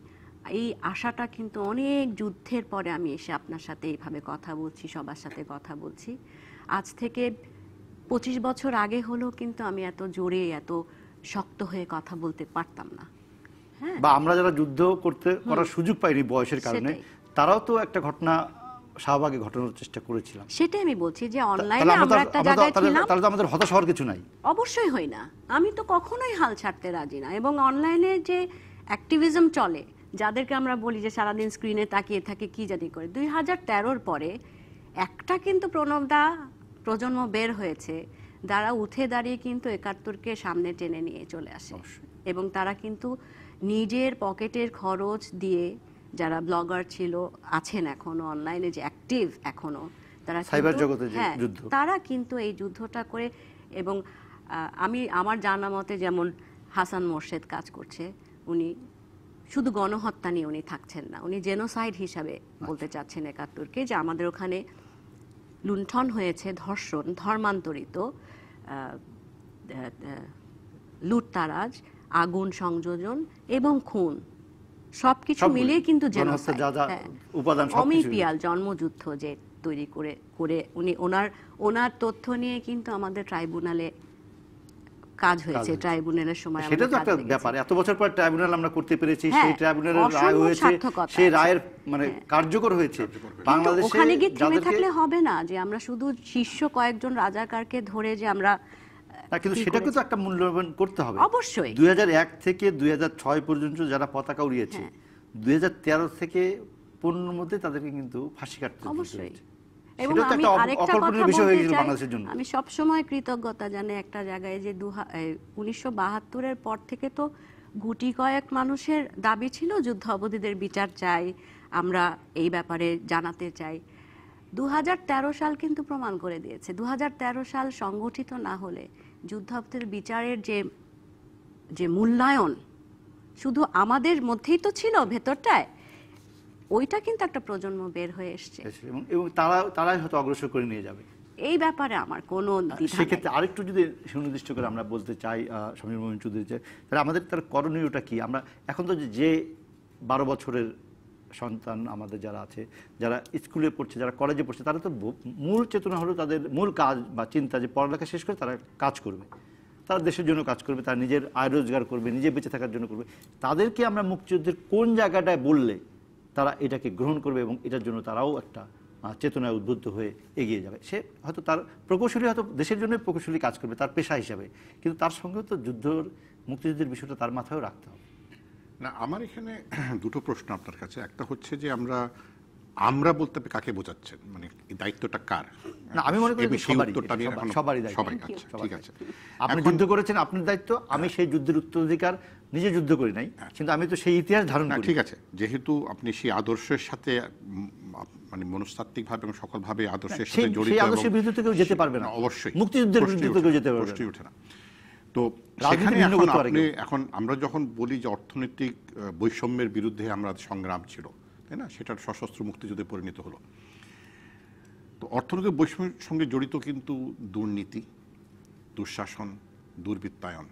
এই আশাটা কিন্তু অনেক যুদ্ধের পরে আমি এসে আপনার সাথে এইভাবে কথা বলছি, সবার সাথে কথা বলছি। আজ থেকে 25 বছর আগে হলেও কিন্তু আমি এত জোরে, এত শক্ত হয়ে কথা বলতে পারতাম না। বা আমরা যারা যুদ্ধ করার সুযোগ পাইনি বয়সের কারণে, তারাও তো একটা ঘটনা শাহবাগে ঘটানোর চেষ্টা করেছিলাম। সেটাই আমি বলছি যে অনলাইনে আমরা একটা জায়গায় ছিলাম, তাহলে তো আমাদের হতাশ হওয়ার কিছু নাই। অবশ্যই হই না, আমি তো কখনোই হাল ছাড়তে রাজি না। এবং অনলাইনে যে অ্যাক্টিভিজম চলে, যাদেরকে আমরা বলি যে সারাদিন স্ক্রিনে তাকিয়ে থাকে কি জানি করে, 2013-র পরে একটা কিন্তু প্রজন্ম বের হয়েছে, যারা উঠে দাঁড়িয়ে কিন্তু 71-কে সামনে টেনে নিয়ে চলে আসে, এবং তারা কিন্তু নিজের পকেটের খরচ দিয়ে যারা ব্লগার ছিল, আছেন এখনো অনলাইনে যে অ্যাক্টিভ এখনো, তারা সাইবার কিন্তু- জগতে যে হ্যাঁ, যুদ্ধ। তারা কিন্তু এই যুদ্ধটা করে, এবং আমার জানা মতে যেমন হাসান মোরশেদ কাজ করছে, উনি শুধু গণহত্যা নিয়ে উনি থাকছেন না, উনি জেনোসাইড হিসাবে বলতে চাচ্ছেন ৭১কে, যে আমাদের ওখানে লুণ্ঠন হয়েছে, ধর্ষণ, ধর্মান্তরিত, লুটতারাজ, আগুন সংযোজন এবং খুন সবকিছু সবগুলো। মিলিয়ে কিন্তু গণহত্যা যা যা জেনোসাইড, উপাদান সবকিছু। অমিপিয়াল জন্মযুদ্ধ যে তৈরি করে উনি ওনার তথ্য নিয়ে কিন্তু আমাদের ট্রাইব্যুনালে কাজ হয়েছে, ট্রাইব্যুনালের সময় সেটা তো আমাদের একটা কাজ ব্যাপার, লেগেছে। এত বছর পর ট্রাইব্যুনাল আমরা করতে পেরেছি, হ্যাঁ, সেই ট্রাইব্যুনালের রায় অসম্ভব হয়েছে, সার্থকতা সেই আছে। রায়ের মানে কার্যকর হয়েছে। কিন্তু বাংলাদেশে ওখানে গিয়ে থেমে যাদেরকে- থাকলে হবে না, যে আমরা শুধু শীর্ষ কয়েকজন রাজাকারকে ধরে যে আমরা না, কিন্তু কি সেটাকে তো করেছি। একটা মূল্যবান করতে হবে। অবশ্যই। 2001 থেকে 2006 পর্যন্ত যারা পতাকা উড়িয়েছে, হ্যাঁ। 2013 থেকে 15 মধ্যে তাদেরকে কিন্তু ফাঁসি কাটতে দিতে অবশ্যই। হয়েছে। এবং সেটা তো আমি একটা আরেকটা কথা অকল্পনীয় বিষয় হয়ে বলতে গেছিল চাই, বাংলাদেশের জন্য। আমি সবসময় কৃতজ্ঞতা জানাই একটা জায়গায়, যে 1972-এর পর থেকে তো গুটি কয়েক মানুষের দাবি ছিল যুদ্ধ অবধিদের বিচার চাই, আমরা এই ব্যাপারে জানাতে চাই। 2013 সাল কিন্তু প্রমাণ করে দিয়েছে, 2013 সাল সংগঠিত না হলে যুদ্ধাপরাধীদের বিচারের যে মূল্যায়ন শুধু আমাদের মধ্যেই তো ছিল ভেতরটায়, ওইটা কিন্তু একটা প্রজন্ম বের হয়ে এসছে। এবং তারাই হয়তো অগ্রসর করে নিয়ে যাবে। এই ব্যাপারে আমার কোনো দ্বিধা সেক্ষেত্রে নেই। আরেকটু যদি সুনির্দিষ্ট করে আমরা বলতে চাই, সমীর মোমিন চৌধুরী, তাহলে আমাদের তার করণীয়টা কি? আমরা এখন তো যে 12 বছরের সন্তান আমাদের যারা আছে, যারা স্কুলে পড়ছে, যারা কলেজে পড়ছে, তারা তো মূল চেতনা হলো তাদের মূল কাজ বা চিন্তা যে পড়ালেখা শেষ করে তারা কাজ করবে, তারা দেশের জন্য কাজ করবে, তারা নিজের আয় রোজগার করবে, নিজে বেঁচে থাকার জন্য করবে। তাদেরকে আমরা মুক্তিযুদ্ধের কোন জায়গাটায় বললে তারা এটাকে গ্রহণ করবে এবং এটার জন্য তারাও একটা চেতনায় উদ্বুদ্ধ হয়ে এগিয়ে যাবে? সে হয়তো তার প্রকৌশলী হয়তো দেশের জন্য প্রকৌশলী কাজ করবে তার পেশা হিসাবে, কিন্তু তার সঙ্গেও তো মুক্তিযুদ্ধের বিষয়টা তার মাথায়ও রাখতে হবে। না, আমার এখানে দুটো প্রশ্ন আপনার কাছে। একটা হচ্ছে যে আমরা বলতে কাকে বোঝাচ্ছেন, মানে এই দায়িত্বটা কার? না, আমি মনে করি সেই সবারই, উত্তরটা নিয়ে এখনো- সবারই দায়িত্ব। সবাই, আচ্ছা, ঠিক আছে। আপনি এখন- যুদ্ধ করেছেন, আপনার দায়িত্ব। আমি সেই যুদ্ধের উত্তরাধিকার, নিজে যুদ্ধ করি নাই, কিন্তু আমি তো সেই ইতিহাস ধারণ না, করি। ঠিক আছে, যেহেতু আপনি সেই আদর্শের সাথে মানে মনস্তাত্ত্বিকভাবে এবং সকলভাবে আদর্শের সাথে জড়িত, সেই আদর্শের বিরুদ্ধে কেউ যেতে পারবে না, অবশ্যই মুক্তিযুদ্ধের বিরুদ্ধে কেউ যেতে পারবে না। প্রশ্নই ওঠে না। তো রাজনীতি সেখানে ভিন্ন এখন করতে পারে আপনি কেউ। এখন আমরা যখন বলি যে অর্থনৈতিক বৈষম্যের বিরুদ্ধে আমরা সংগ্রাম ছিল, তাই না, সেটার সশস্ত্র মুক্তিযুদ্ধে পরিণত হলো। তো অর্থনৈতিক বৈষম্যের সঙ্গে জড়িত কিন্তু দুর্নীতি, দুঃশাসন, দুর্বৃত্তায়ন।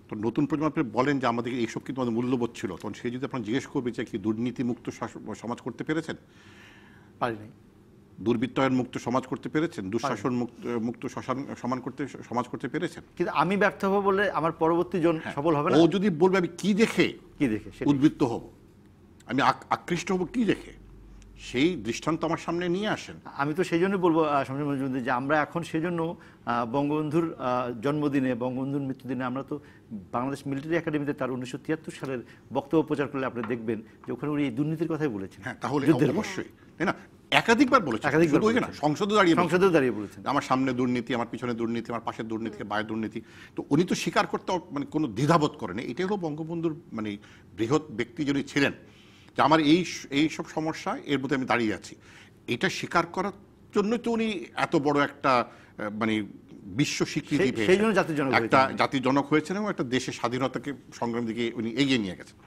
তো নতুন প্রজন্ম আপনি বলেন যে আমাদের এইসব কিন্তু আমাদের মূল্যবোধ ছিল, তখন সে যদি আপনার জিজ্ঞেস করবে যে কি দুর্নীতি মুক্ত সমাজ করতে পেরেছেন, পারি নাই। দুর্বৃত্তায়ন মুক্ত সমাজ করতে পেরেছেন, দুঃশাসন মুক্ত সমাজ করতে পেরেছেন? কিন্তু আমি ব্যর্থ হবো বলে আমার পরবর্তী জন সফল হবে না। ও যদি বলবে আমি কি দেখে কি দেখে সেটাই। উদ্বৃত্ত হব, আমি আকৃষ্ট হব কি দেখে, সেই দৃষ্টান্ত আমার সামনে নিয়ে আসেন। আমি তো সেই জন্য বলবো সমীর মজুমদার, যে আমরা এখন সেই জন্য বঙ্গবন্ধুর জন্মদিনে, বঙ্গবন্ধুর মৃত্যুদিনে আমরা তো বাংলাদেশ মিলিটারি একাডেমিতে তার 1973 সালের বক্তব্য প্রচার করলে আপনি দেখবেন যে ওখানে উনি এই দুর্নীতির কথাই বলেছেন। হ্যাঁ, তাহলে যুদ্ধের পর। অবশ্যই, তাই না, একাধিকবার বলেছেন, একাধিকবার শুধু ওই না, বলেছেন। সংসদে দাঁড়িয়ে বলেছেন আমার সামনে দুর্নীতি, আমার পিছনে দুর্নীতি, আমার পাশের দুর্নীতি, বাইরের দুর্নীতি। তো উনি তো স্বীকার করতে মানে কোনো দ্বিধাবোধ করেন। এটাই হলো বঙ্গবন্ধুর মানে বৃহৎ ব্যক্তি যিনি ছিলেন, যে আমার এই সব সমস্যা, এর মধ্যে আমি দাঁড়িয়ে আছি, এটা স্বীকার করার জন্য তো উনি এত বড় একটা মানে বিশ্ব স্বীকৃতি সেই পেয়েছেন, জন্য জাতির জনক একটা হয়েছেন। জাতির জনক হয়েছেন এবং একটা দেশের স্বাধীনতাকে সংগ্রাম দিকে উনি এগিয়ে নিয়ে গেছেন।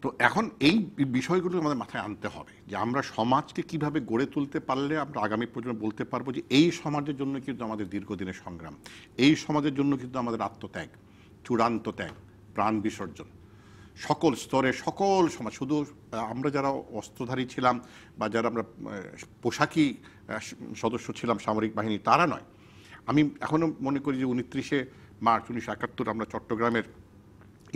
তো এখন এই বিষয়গুলো আমাদের মাথায় আনতে হবে যে আমরা সমাজকে কিভাবে গড়ে তুলতে পারলে আমরা আগামী প্রজন্ম বলতে পারবো যে এই সমাজের জন্য কিন্তু আমাদের দীর্ঘদিনের সংগ্রাম, এই সমাজের জন্য কিন্তু আমাদের আত্মত্যাগ, চূড়ান্ত ত্যাগ, প্রাণ বিসর্জন, সকল স্তরে সকল সমাজ, শুধু আমরা যারা অস্ত্রধারী ছিলাম বা যারা আমরা পোশাকি সদস্য ছিলাম সামরিক বাহিনী, তারা নয়। আমি এখনো মনে করি যে 29শে মার্চ 1971 আমরা চট্টগ্রামের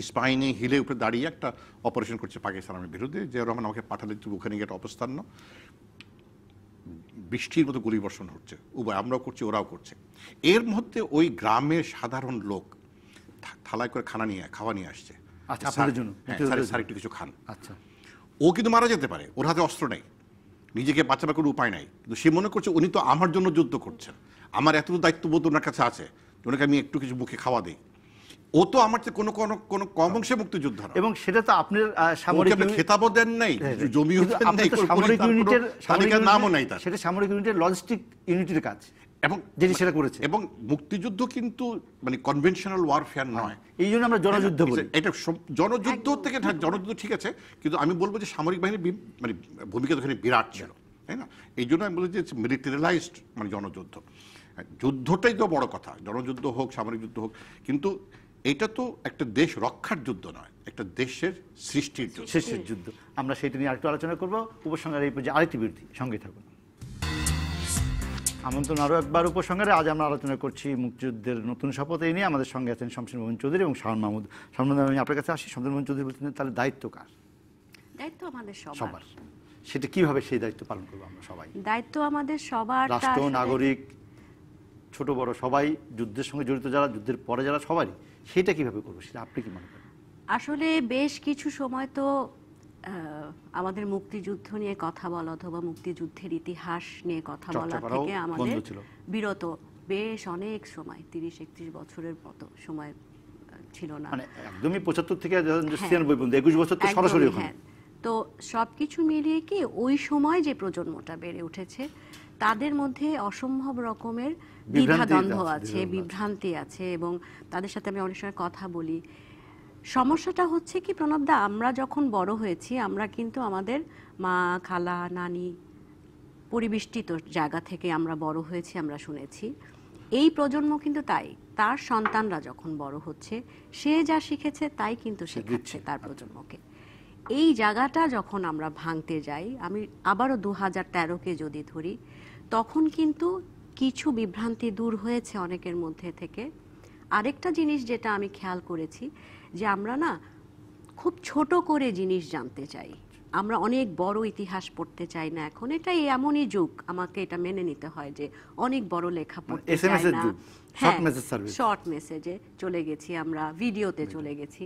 স্পাইনি হিলে উপরে দাঁড়িয়ে একটা অপারেশন করছে পাকিস্তানের বিরুদ্ধে, জিয়া রহমান আমাকে পাঠালে ওখানে গিয়ে একটা অবস্থান, বৃষ্টির মতো গুলিবর্ষণ হচ্ছে, উভয় আমরাও করছি, ওরাও করছে। এর মধ্যে ওই গ্রামের সাধারণ লোক থালায় করে খাওয়া নিয়ে আসছে, আচ্ছা, আপনাদের জন্য। স্যার একটু কিছু খান। আচ্ছা, ও কিন্তু মারা যেতে পারে, ওর হাতে অস্ত্র নেই, নিজেকে বাঁচাবার কোনো উপায় নাই, কিন্তু সে মনে করছে উনি তো আমার জন্য যুদ্ধ করছেন, আমার এত দায়িত্ববোধ ওনার কাছে আছে, ওনাকে আমি একটু কিছু মুখে খাওয়া দিই। ও তো আমার চেয়ে কোনো কোনো কোনো কম অংশে মুক্তিযোদ্ধা না। এবং সেটা তো আপনার সামরিক ওকে আপনি খেতাবও দেন নাই, জমিও কিন্তু দেন আপনি নাই, তো কোনো সামরিক তার কোনো ইউনিটের তালিকার নামও নাই তার। সেটা সামরিক ইউনিটের লজিস্টিক ইউনিটের কাজ, এবং যেটি সেটা করেছে। এবং মুক্তিযুদ্ধ কিন্তু মানে কনভেনশনাল ওয়ারফেয়ার নয়, এই জন্য আমরা জনযুদ্ধ বলি। এটা জনযুদ্ধ থেকে জনযুদ্ধ ঠিক আছে, কিন্তু আমি বলবো যে সামরিক বাহিনীর মানে ভূমিকা তো এখানে বিরাট ছিল, তাই না? এই জন্য আমি বলি যে মিলিটারিলাইজড মানে জনযুদ্ধ। যুদ্ধটাই তো বড় কথা, জনযুদ্ধ হোক সামরিক যুদ্ধ হোক, কিন্তু এটা তো একটা দেশ রক্ষার যুদ্ধ নয়, একটা দেশের সৃষ্টির যুদ্ধ। শেষের যুদ্ধ। আমরা সেটা নিয়ে আরেকটু আলোচনা করবো উপসংহারে এই পর্যায়ে আরেকটি বিরতি, সঙ্গে থাকুন। আমন্ত্রণ আরও একবার উপসংহারে। আজ আমরা আলোচনা করছি মুক্তিযুদ্ধের নতুন শপথ। এই নিয়ে আমাদের সঙ্গে আছেন শমশের মোহন চৌধুরী এবং শাওন মাহমুদ। শাওন মাহমুদ, আমি আপনার কাছে আসি। শমশের মোহন চৌধুরী বলছেন তাহলে দায়িত্ব কার? দায়িত্ব আমাদের সবার। সবার। সেটা কিভাবে সেই দায়িত্ব পালন করবো আমরা সবাই? দায়িত্ব আমাদের সবার। রাষ্ট্র, নাগরিক, ছোট বড় সবাই, যুদ্ধের সঙ্গে জড়িত যারা, যুদ্ধের পরে যারা, সবারই সেটা কিভাবে করবো, সেটা আপনি কি মনে করেন? আসলে বেশ কিছু সময় তো আমাদের মুক্তিযুদ্ধ নিয়ে কথা বলা অথবা মুক্তিযুদ্ধের ইতিহাস নিয়ে কথা বলা থেকে আমাদের বিরত বেশ অনেক সময়, 30-31 বছরের মতো সময় ছিল না, মানে একদমই 75 থেকে 96 পর্যন্ত 21 বছর তো সরাসরি ওখানে। তো সবকিছু মিলিয়ে কি ওই সময় যে প্রজন্মটা বেড়ে উঠেছে তাদের মধ্যে অসম্ভব রকমের দ্বিধাদ্বন্দ্ব আছে, বিভ্রান্তি আছে, এবং তাদের সাথে আমি অনেক সময় কথা বলি। সমস্যাটা হচ্ছে কি প্রণবদা, আমরা যখন বড় হয়েছি আমরা কিন্তু আমাদের মা, খালা, নানি পরিবেষ্টিত জায়গা থেকে আমরা বড় হয়েছি, আমরা শুনেছি। এই প্রজন্ম কিন্তু তাই, তার সন্তানরা যখন বড় হচ্ছে সে যা শিখেছে তাই কিন্তু শেখাচ্ছে তার প্রজন্মকে। এই জায়গাটা যখন আমরা ভাঙতে যাই, আমি আবারও 2013-কে যদি ধরি, তখন কিন্তু কিছু বিভ্রান্তি দূর হয়েছে অনেকের মধ্যে থেকে। আরেকটা জিনিস যেটা আমি খেয়াল করেছি, যে আমরা না খুব ছোট করে জিনিস জানতে চাই, আমরা অনেক বড় ইতিহাস পড়তে চাই না এখন। এটাই এমনই যুগ, আমাকে এটা মেনে নিতে হয় যে অনেক বড় লেখা পড়তে চাই না। শর্ট মেসেজে চলে গেছি আমরা, ভিডিওতে চলে গেছি।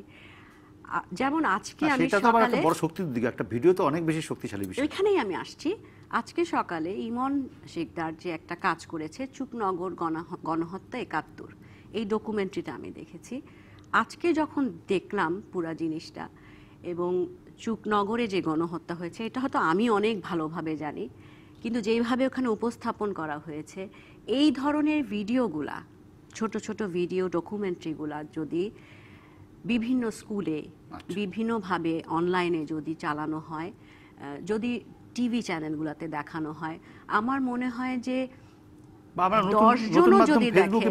যেমন আজকে আমি সকালে বড় শক্তির দিকে একটা ভিডিও তো অনেক বেশি শক্তিশালী বিষয়, ওইখানেই আমি আসছি। আজকে সকালে ইমন শিকদার যে একটা কাজ করেছে, চুকনগর গণহত্যা 71, এই ডকুমেন্টারিটা আমি দেখেছি। আজকে যখন দেখলাম পুরা জিনিসটা, এবং চুকনগরে যে গণহত্যা হয়েছে এটা হয়তো আমি অনেক ভালোভাবে জানি, কিন্তু যেইভাবে ওখানে উপস্থাপন করা হয়েছে, এই ধরনের ভিডিওগুলা, ছোট ছোট ভিডিও ডকুমেন্টারিগুলা যদি বিভিন্ন স্কুলে বিভিন্নভাবে অনলাইনে যদি চালানো হয়, যদি টিভি চ্যানেলগুলোতে দেখানো হয়, আমার মনে হয় যে 10 জনও যদি দেখে,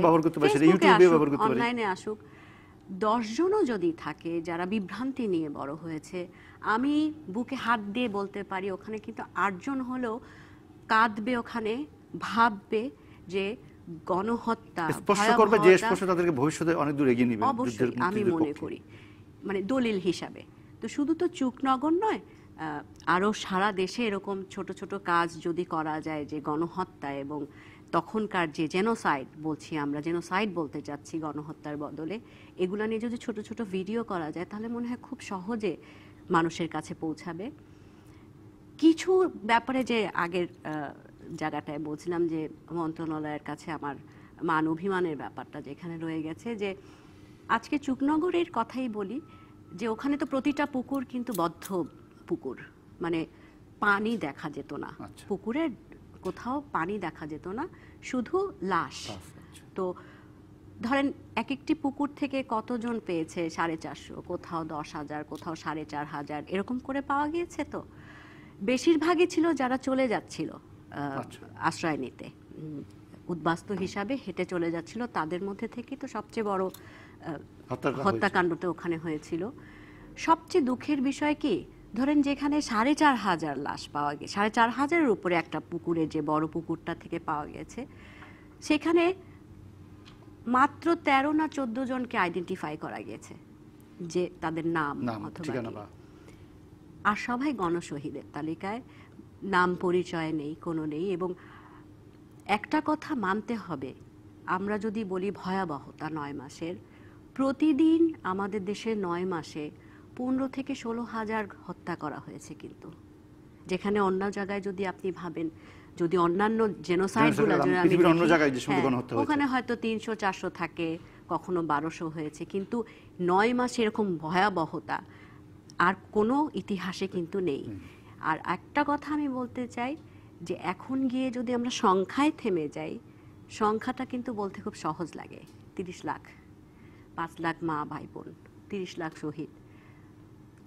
অনলাইনে আসুক, 10 জনও যদি থাকে যারা বিভ্রান্তি নিয়ে বড় হয়েছে, আমি বুকে হাত দিয়ে বলতে পারি ওখানে কিন্তু 8 জন হলেও কাঁদবে, ওখানে ভাববে যে গণহত্যা স্পষ্ট করবে, যে স্পষ্ট তাদেরকে ভবিষ্যতে অনেক দূর এগিয়ে নেবে। অবশ্যই আমি মনে করি, মানে দলিল হিসাবে। তো শুধু তো চুকনগর নয়, আরও সারা দেশে এরকম ছোট ছোট কাজ যদি করা যায়, যে গণহত্যা এবং তখনকার যে জেনোসাইড বলছি, আমরা জেনোসাইড বলতে যাচ্ছি গণহত্যার বদলে, এগুলা নিয়ে যদি ছোট ছোট ভিডিও করা যায়, তাহলে মনে হয় খুব সহজে মানুষের কাছে পৌঁছাবে। কিছু ব্যাপারে যে আগের জায়গাটায় বলছিলাম যে মন্ত্রণালয়ের কাছে আমার মান অভিমানের ব্যাপারটা যেখানে রয়ে গেছে, যে আজকে চুকনগরের কথাই বলি, যে ওখানে তো প্রতিটা পুকুর কিন্তু বদ্ধ পুকুর, মানে পানি দেখা যেত না, পুকুরের কোথাও পানি দেখা যেত না, শুধু লাশ। তো ধরেন এক একটি পুকুর থেকে কতজন পেয়েছে? 450, কোথাও 10,000, কোথাও 4,500, এরকম করে পাওয়া গিয়েছে। তো বেশিরভাগই ছিল যারা চলে যাচ্ছিল আশ্রয় নিতে, উদ্বাস্তু হিসাবে হেঁটে চলে যাচ্ছিল, তাদের মধ্যে থেকে তো সবচেয়ে বড় হত্যাকাণ্ডটা ওখানে হয়েছিল। সবচেয়ে দুঃখের বিষয় কি, ধরেন যেখানে 4,500 লাশ পাওয়া গেছে, 4,500-এর উপরে একটা পুকুরে, যে বড় পুকুরটা থেকে পাওয়া গেছে, সেখানে মাত্র 13 না 14 জনকে আইডেন্টিফাই করা গেছে, যে তাদের নাম অথবা, আর সবাই গণশহীদের তালিকায়, নাম পরিচয় নেই, কোনো নেই। এবং একটা কথা মানতে হবে, আমরা যদি বলি ভয়াবহতা 9 মাসের, প্রতিদিন আমাদের দেশে 9 মাসে 15 থেকে 16,000 হত্যা করা হয়েছে। কিন্তু যেখানে অন্য জায়গায় যদি আপনি ভাবেন, যদি অন্যান্য জেনোসাইডগুলো, ওখানে হয়তো 300-400 থাকে, কখনো 1200 হয়েছে, কিন্তু 9 মাস এরকম ভয়াবহতা আর কোনো ইতিহাসে কিন্তু নেই। আর একটা কথা আমি বলতে চাই যে এখন গিয়ে যদি আমরা সংখ্যায় থেমে যাই, সংখ্যাটা কিন্তু বলতে খুব সহজ লাগে, 30 লাখ, 5 লাখ মা ভাই বোন, 30 লাখ শহীদ,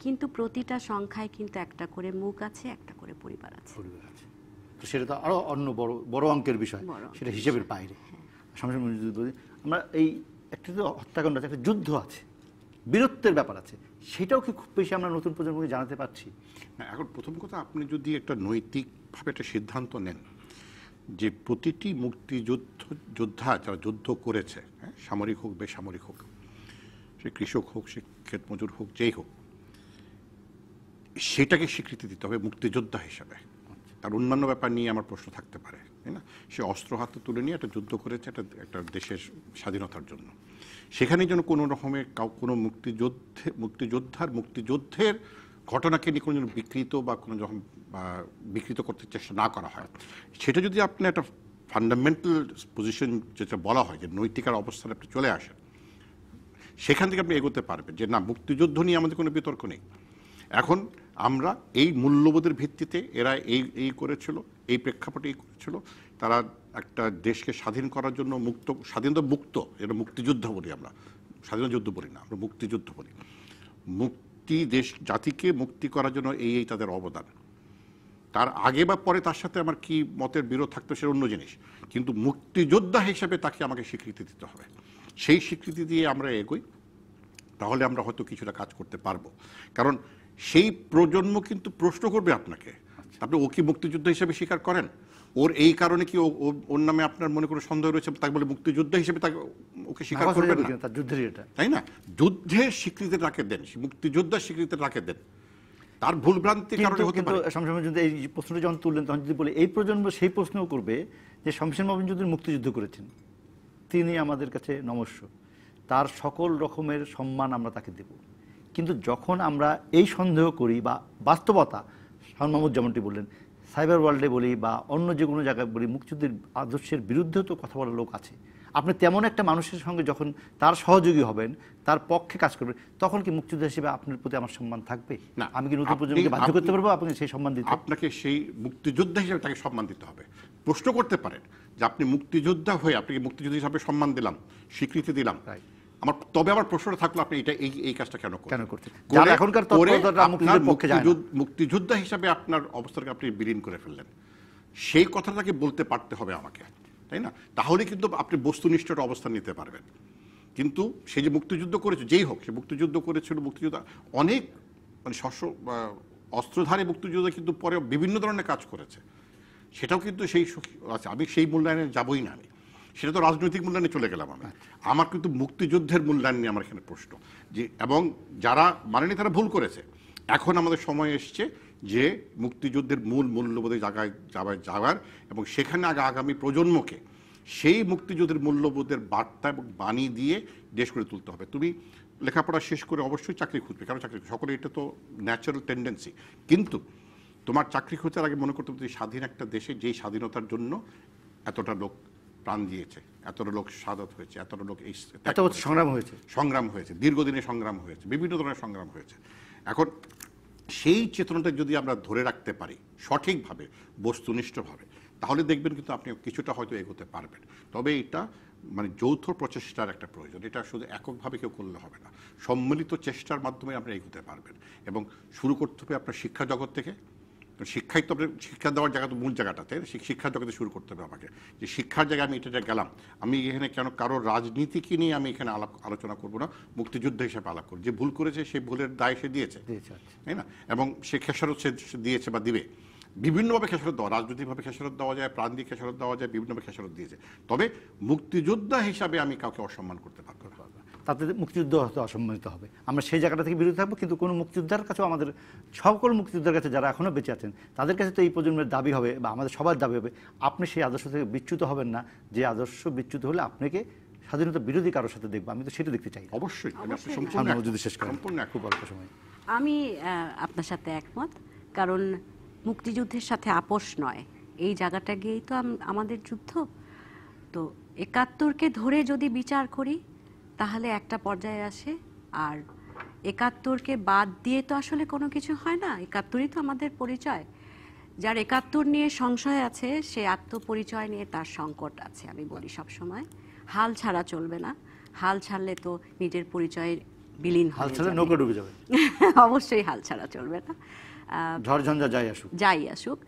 কিন্তু প্রতিটা সংখ্যায় কিন্তু একটা করে মুখ আছে, একটা করে পরিবার আছে। পরিবার আছে, তো সেটা তো আরো অন্য বড় বড় অঙ্কের বিষয়, বড় সেটা হিসেবের বাইরে। শামসুল মনির যদি বলি, আমরা এই একটা তো হত্যাকাণ্ড আছে, একটা যুদ্ধ আছে, বীরত্বের ব্যাপার আছে, সেটাও কি খুব বেশি আমরা নতুন প্রজন্মকে জানাতে পারছি? না, এখন প্রথম কথা, আপনি যদি একটা নৈতিকভাবে একটা সিদ্ধান্ত নেন যে প্রতিটি যোদ্ধা যারা যুদ্ধ করেছে, হ্যাঁ, সামরিক হোক বেসামরিক হোক, সে কৃষক হোক, সে ক্ষেত মজুর হোক, যেই হোক, সেটাকে স্বীকৃতি দিতে হবে মুক্তিযোদ্ধা হিসাবে। তার অন্যান্য ব্যাপার নিয়ে আমার প্রশ্ন থাকতে পারে, তাই না? সে অস্ত্র হাতে তুলে নিয়ে একটা যুদ্ধ করেছে একটা দেশের স্বাধীনতার জন্য, সেখানে যেন কোনো রকমের কোনো মুক্তিযুদ্ধের ঘটনাকে নিয়ে কোনো যেন বিকৃত বা কোনো যখন বিকৃত করতে চেষ্টা না করা হয়। সেটা যদি আপনি একটা ফান্ডামেন্টাল পজিশন যেটা বলা হয় যে নৈতিকার অবস্থানে আপনি চলে আসেন, সেখান থেকে আপনি এগোতে পারবেন যে না, মুক্তিযুদ্ধ নিয়ে আমাদের কোনো বিতর্ক নেই। এখন আমরা এই মূল্যবোধের ভিত্তিতে এরা এই করেছিল, এই প্রেক্ষাপটে এই করেছিল, তারা একটা দেশকে স্বাধীন করার জন্য স্বাধীনতা মুক্ত, এটা মুক্তিযুদ্ধ বলি আমরা, স্বাধীনতা যুদ্ধ বলি না, আমরা মুক্তিযুদ্ধ বলি। দেশ জাতিকে মুক্তি করার জন্য এই তাদের অবদান। তার আগে বা পরে তার সাথে আমার কি মতের বিরোধ থাকতো সেটা অন্য জিনিস, কিন্তু মুক্তিযোদ্ধা হিসেবে তাকে আমাকে স্বীকৃতি দিতে হবে। সেই স্বীকৃতি দিয়ে আমরা এগোই, তাহলে আমরা হয়তো কিছুটা কাজ করতে পারবো। কারণ সেই প্রজন্ম কিন্তু প্রশ্ন করবে আপনাকে, আপনি ও কি মুক্তিযোদ্ধা হিসেবে স্বীকার করেন? ওর এই কারণে কি ওর নামে আপনার মনে কোনো সন্দেহ রয়েছে, তাকে বলে মুক্তিযোদ্ধা হিসেবে তাকে ওকে স্বীকার করবেন না, তার যুদ্ধের এটা, তাই না? যুদ্ধের স্বীকৃতি তাকে দেন, মুক্তিযোদ্ধার স্বীকৃতি তাকে দেন। তার ভুলভ্রান্তি কারণে হতে পারে। শামসুল মনির যদি এই প্রশ্নটা যখন তুললেন, তখন যদি বলে এই প্রজন্ম সেই প্রশ্নও করবে যে শামসুল মনির যদি মুক্তিযুদ্ধ করেছেন, তিনি আমাদের কাছে নমস্য, তার সকল রকমের সম্মান আমরা তাকে দেব। কিন্তু যখন আমরা এই সন্দেহ করি বা বাস্তবতা, শাহ মাহমুদ যেমনটি বললেন, সাইবার ওয়ার্ল্ডে বলি বা অন্য যে কোনো জায়গায় বলি, মুক্তিযুদ্ধের আদর্শের বিরুদ্ধেও তো কথা বলার লোক আছে। আপনি তেমন একটা মানুষের সঙ্গে যখন তার সহযোগী হবেন, তার পক্ষে কাজ করবেন, তখন কি মুক্তিযোদ্ধা হিসেবে আপনার প্রতি আমার সম্মান থাকবে না? আমি কি নতুন প্রজন্মকে বাধ্য করতে পারবো আপনাকে সেই সম্মান দিতে? আপনাকে সেই মুক্তিযোদ্ধা হিসেবে তাকে সম্মান দিতে হবে। প্রশ্ন করতে পারেন যে আপনি মুক্তিযোদ্ধা হয়ে আপনাকে মুক্তিযোদ্ধা হিসাবে সম্মান দিলাম, স্বীকৃতি দিলাম, তবে আমার প্রশ্নটা থাকলো আপনি এই কাজটা কেন করছেন? এখনকার তৎপরতা মুক্তিযুদ্ধের পক্ষে যায় না। মুক্তিযোদ্ধা হিসাবে আপনার অবস্থাকে আপনি বিলীন করে ফেললেন, সেই কথাটাকে বলতে পারতে হবে আমাকে, তাই না? তাহলে কিন্তু আপনি বস্তুনিষ্ঠ অবস্থান নিতে পারবেন। কিন্তু সে যে মুক্তিযুদ্ধ করেছে, যেই হোক, সে মুক্তিযুদ্ধ করেছিল, মুক্তিযোদ্ধা অনেক মানে অস্ত্রধারী মুক্তিযোদ্ধা কিন্তু পরে বিভিন্ন ধরনের কাজ করেছে, সেটাও কিন্তু সেই আছে। আমি সেই মূল্যায়নে যাবই না, আমি সেটা তো রাজনৈতিক মূল্যায়নে চলে গেলাম। আমার কিন্তু মুক্তিযুদ্ধের মূল্যায়ন নিয়ে আমার এখানে প্রশ্ন যে, এবং যারা মানেনি তারা ভুল করেছে। এখন আমাদের সময় এসছে যে মুক্তিযুদ্ধের মূল মূল্যবোধে যাওয়ার এবং সেখানে আগামী প্রজন্মকে সেই মুক্তিযুদ্ধের মূল্যবোধের বার্তা এবং বাণী দিয়ে দেশ করে তুলতে হবে। তুমি লেখাপড়া শেষ করে অবশ্যই চাকরি খুঁজবে, কারণ চাকরি সকলে, এটা তো ন্যাচারাল টেন্ডেন্সি। কিন্তু তোমার চাকরি খোঁজার আগে মনে করতে হবে স্বাধীন একটা দেশে, যেই স্বাধীনতার জন্য এতটা লোক প্রাণ দিয়েছে, এতটা লোক শাহাদাত হয়েছে, এতটা লোক সংগ্রাম হয়েছে, দীর্ঘদিনের সংগ্রাম হয়েছে, বিভিন্ন ধরনের সংগ্রাম হয়েছে। এখন সেই চেতনাটা যদি আমরা ধরে রাখতে পারি সঠিকভাবে, বস্তুনিষ্ঠভাবে, তাহলে দেখবেন কিন্তু আপনি কিছুটা হয়তো এগোতে পারবেন। তবে এটা মানে যৌথ প্রচেষ্টার একটা প্রয়োজন, এটা শুধু এককভাবে কেউ করলে হবে না, সম্মিলিত চেষ্টার মাধ্যমে আপনি এগোতে পারবেন। এবং শুরু করতে হবে আপনার শিক্ষা জগৎ থেকে। শিক্ষাই তো আপনার শিক্ষা দেওয়ার জায়গা তো মূল জায়গাটাতে, শিক্ষার জগতে শুরু করতে হবে আমাকে, যে শিক্ষার জায়গায় আমি এটা গেলাম, আমি এখানে কেন কারোর রাজনীতিকে নিয়ে আমি এখানে আলোচনা করবো না, মুক্তিযুদ্ধ হিসেবে আলাপ করবো। যে ভুল করেছে সেই ভুলের দায় সে দিয়েছে, তাই না? এবং সে খেসারত সে দিয়েছে বা দিবে, বিভিন্নভাবে খেসারত দেওয়া, রাজনৈতিকভাবে খেসারত দেওয়া যায়, প্রাণ দিয়ে খেসারত দেওয়া যায়, বিভিন্নভাবে খেসারত দিয়েছে। তবে মুক্তিযোদ্ধা হিসাবে আমি কাউকে অসম্মান করতে পারবো না, তাতে মুক্তিযুদ্ধ হয়তো অসম্মানিত হবে। আমরা সেই জায়গাটা থেকে বিরত থাকবো, কিন্তু কোনো মুক্তিযোদ্ধার কাছেও, আমাদের সকল মুক্তিযোদ্ধার কাছে যারা এখনও বেঁচে আছেন, তাদের কাছে তো এই প্রজন্মের দাবি হবে বা আমাদের সবার দাবি হবে, আপনি সেই আদর্শ থেকে বিচ্যুত হবেন না, যে আদর্শ বিচ্যুত হলে আপনাকে স্বাধীনতা বিরোধী কারোর সাথে দেখবো। আমি তো সেটা দেখতে চাই। অবশ্যই যদি শেষ করেন, খুব অল্প সময়। আমি আপনার সাথে একমত, কারণ মুক্তিযুদ্ধের সাথে আপোষ নয়, এই জায়গাটা গিয়েই তো আমাদের যুদ্ধ। তো ৭১কে ধরে যদি বিচার করি, তাহলে একটা পর্যায়ে আসে। আর ৭১কে বাদ দিয়ে তো আসলে কোনো কিছু হয় না, ৭১ই তো আমাদের পরিচয়। যার ৭১ নিয়ে সংশয় আছে সে আত্মপরিচয় নিয়ে তার সংকট আছে, আমি বলি সব সময়। হাল ছাড়া চলবে না, হাল ছাড়লে তো নিজের পরিচয়ের বিলীন হাল হয়ে ছাড়া যাবে। নৌকা ডুবে যাবে। অবশ্যই হাল ছাড়া চলবে না, ঝড়ঝঞ্ঝা যাই আসুক। যাই আসুক।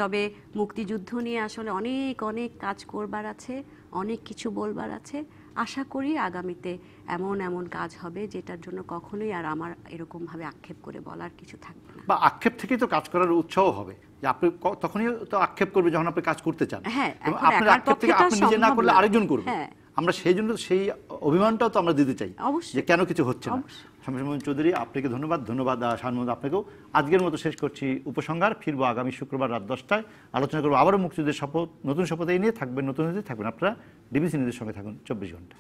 তবে মুক্তিযুদ্ধ নিয়ে আসলে অনেক অনেক কাজ করবার আছে, অনেক কিছু বলবার আছে। আশা করি আগামীতে এমন এমন কাজ হবে যেটার জন্য কখনোই আর আমার এরকমভাবে আক্ষেপ করে বলার কিছু থাকবে না। বা আক্ষেপ থেকেই তো কাজ করার উৎসাহ হবে, যে আপনি তখনই তো আক্ষেপ করবে যখন আপনি কাজ করতে চান। হ্যাঁ, এবং এখন আপনার একার আক্ষেপ থেকে পক্ষে তো আপনি নিজে না সম্ভব করলে না। আরেকজন করবে। হ্যাঁ। আমরা সেই জন্য সেই অভিমানটাও তো আমরা দিতে চাই, অবশ্যই। যে কেন কিছু হচ্ছে না। অবশ্যই। শামসুল চৌধুরী, আপনাকে ধন্যবাদ। ধন্যবাদ শাহনূর আপনাকেও। আজকের মতো শেষ করছি উপসংহার। ফিরবো আগামী শুক্রবার রাত 10টায়। আলোচনা করবো আবারও মুক্তিযুদ্ধের শপথ, নতুন শপথ এই নিয়ে। থাকবেন নতুন থাকবেন আপনারা ডিবিসি নিউজের সঙ্গে থাকুন 24 ঘন্টা।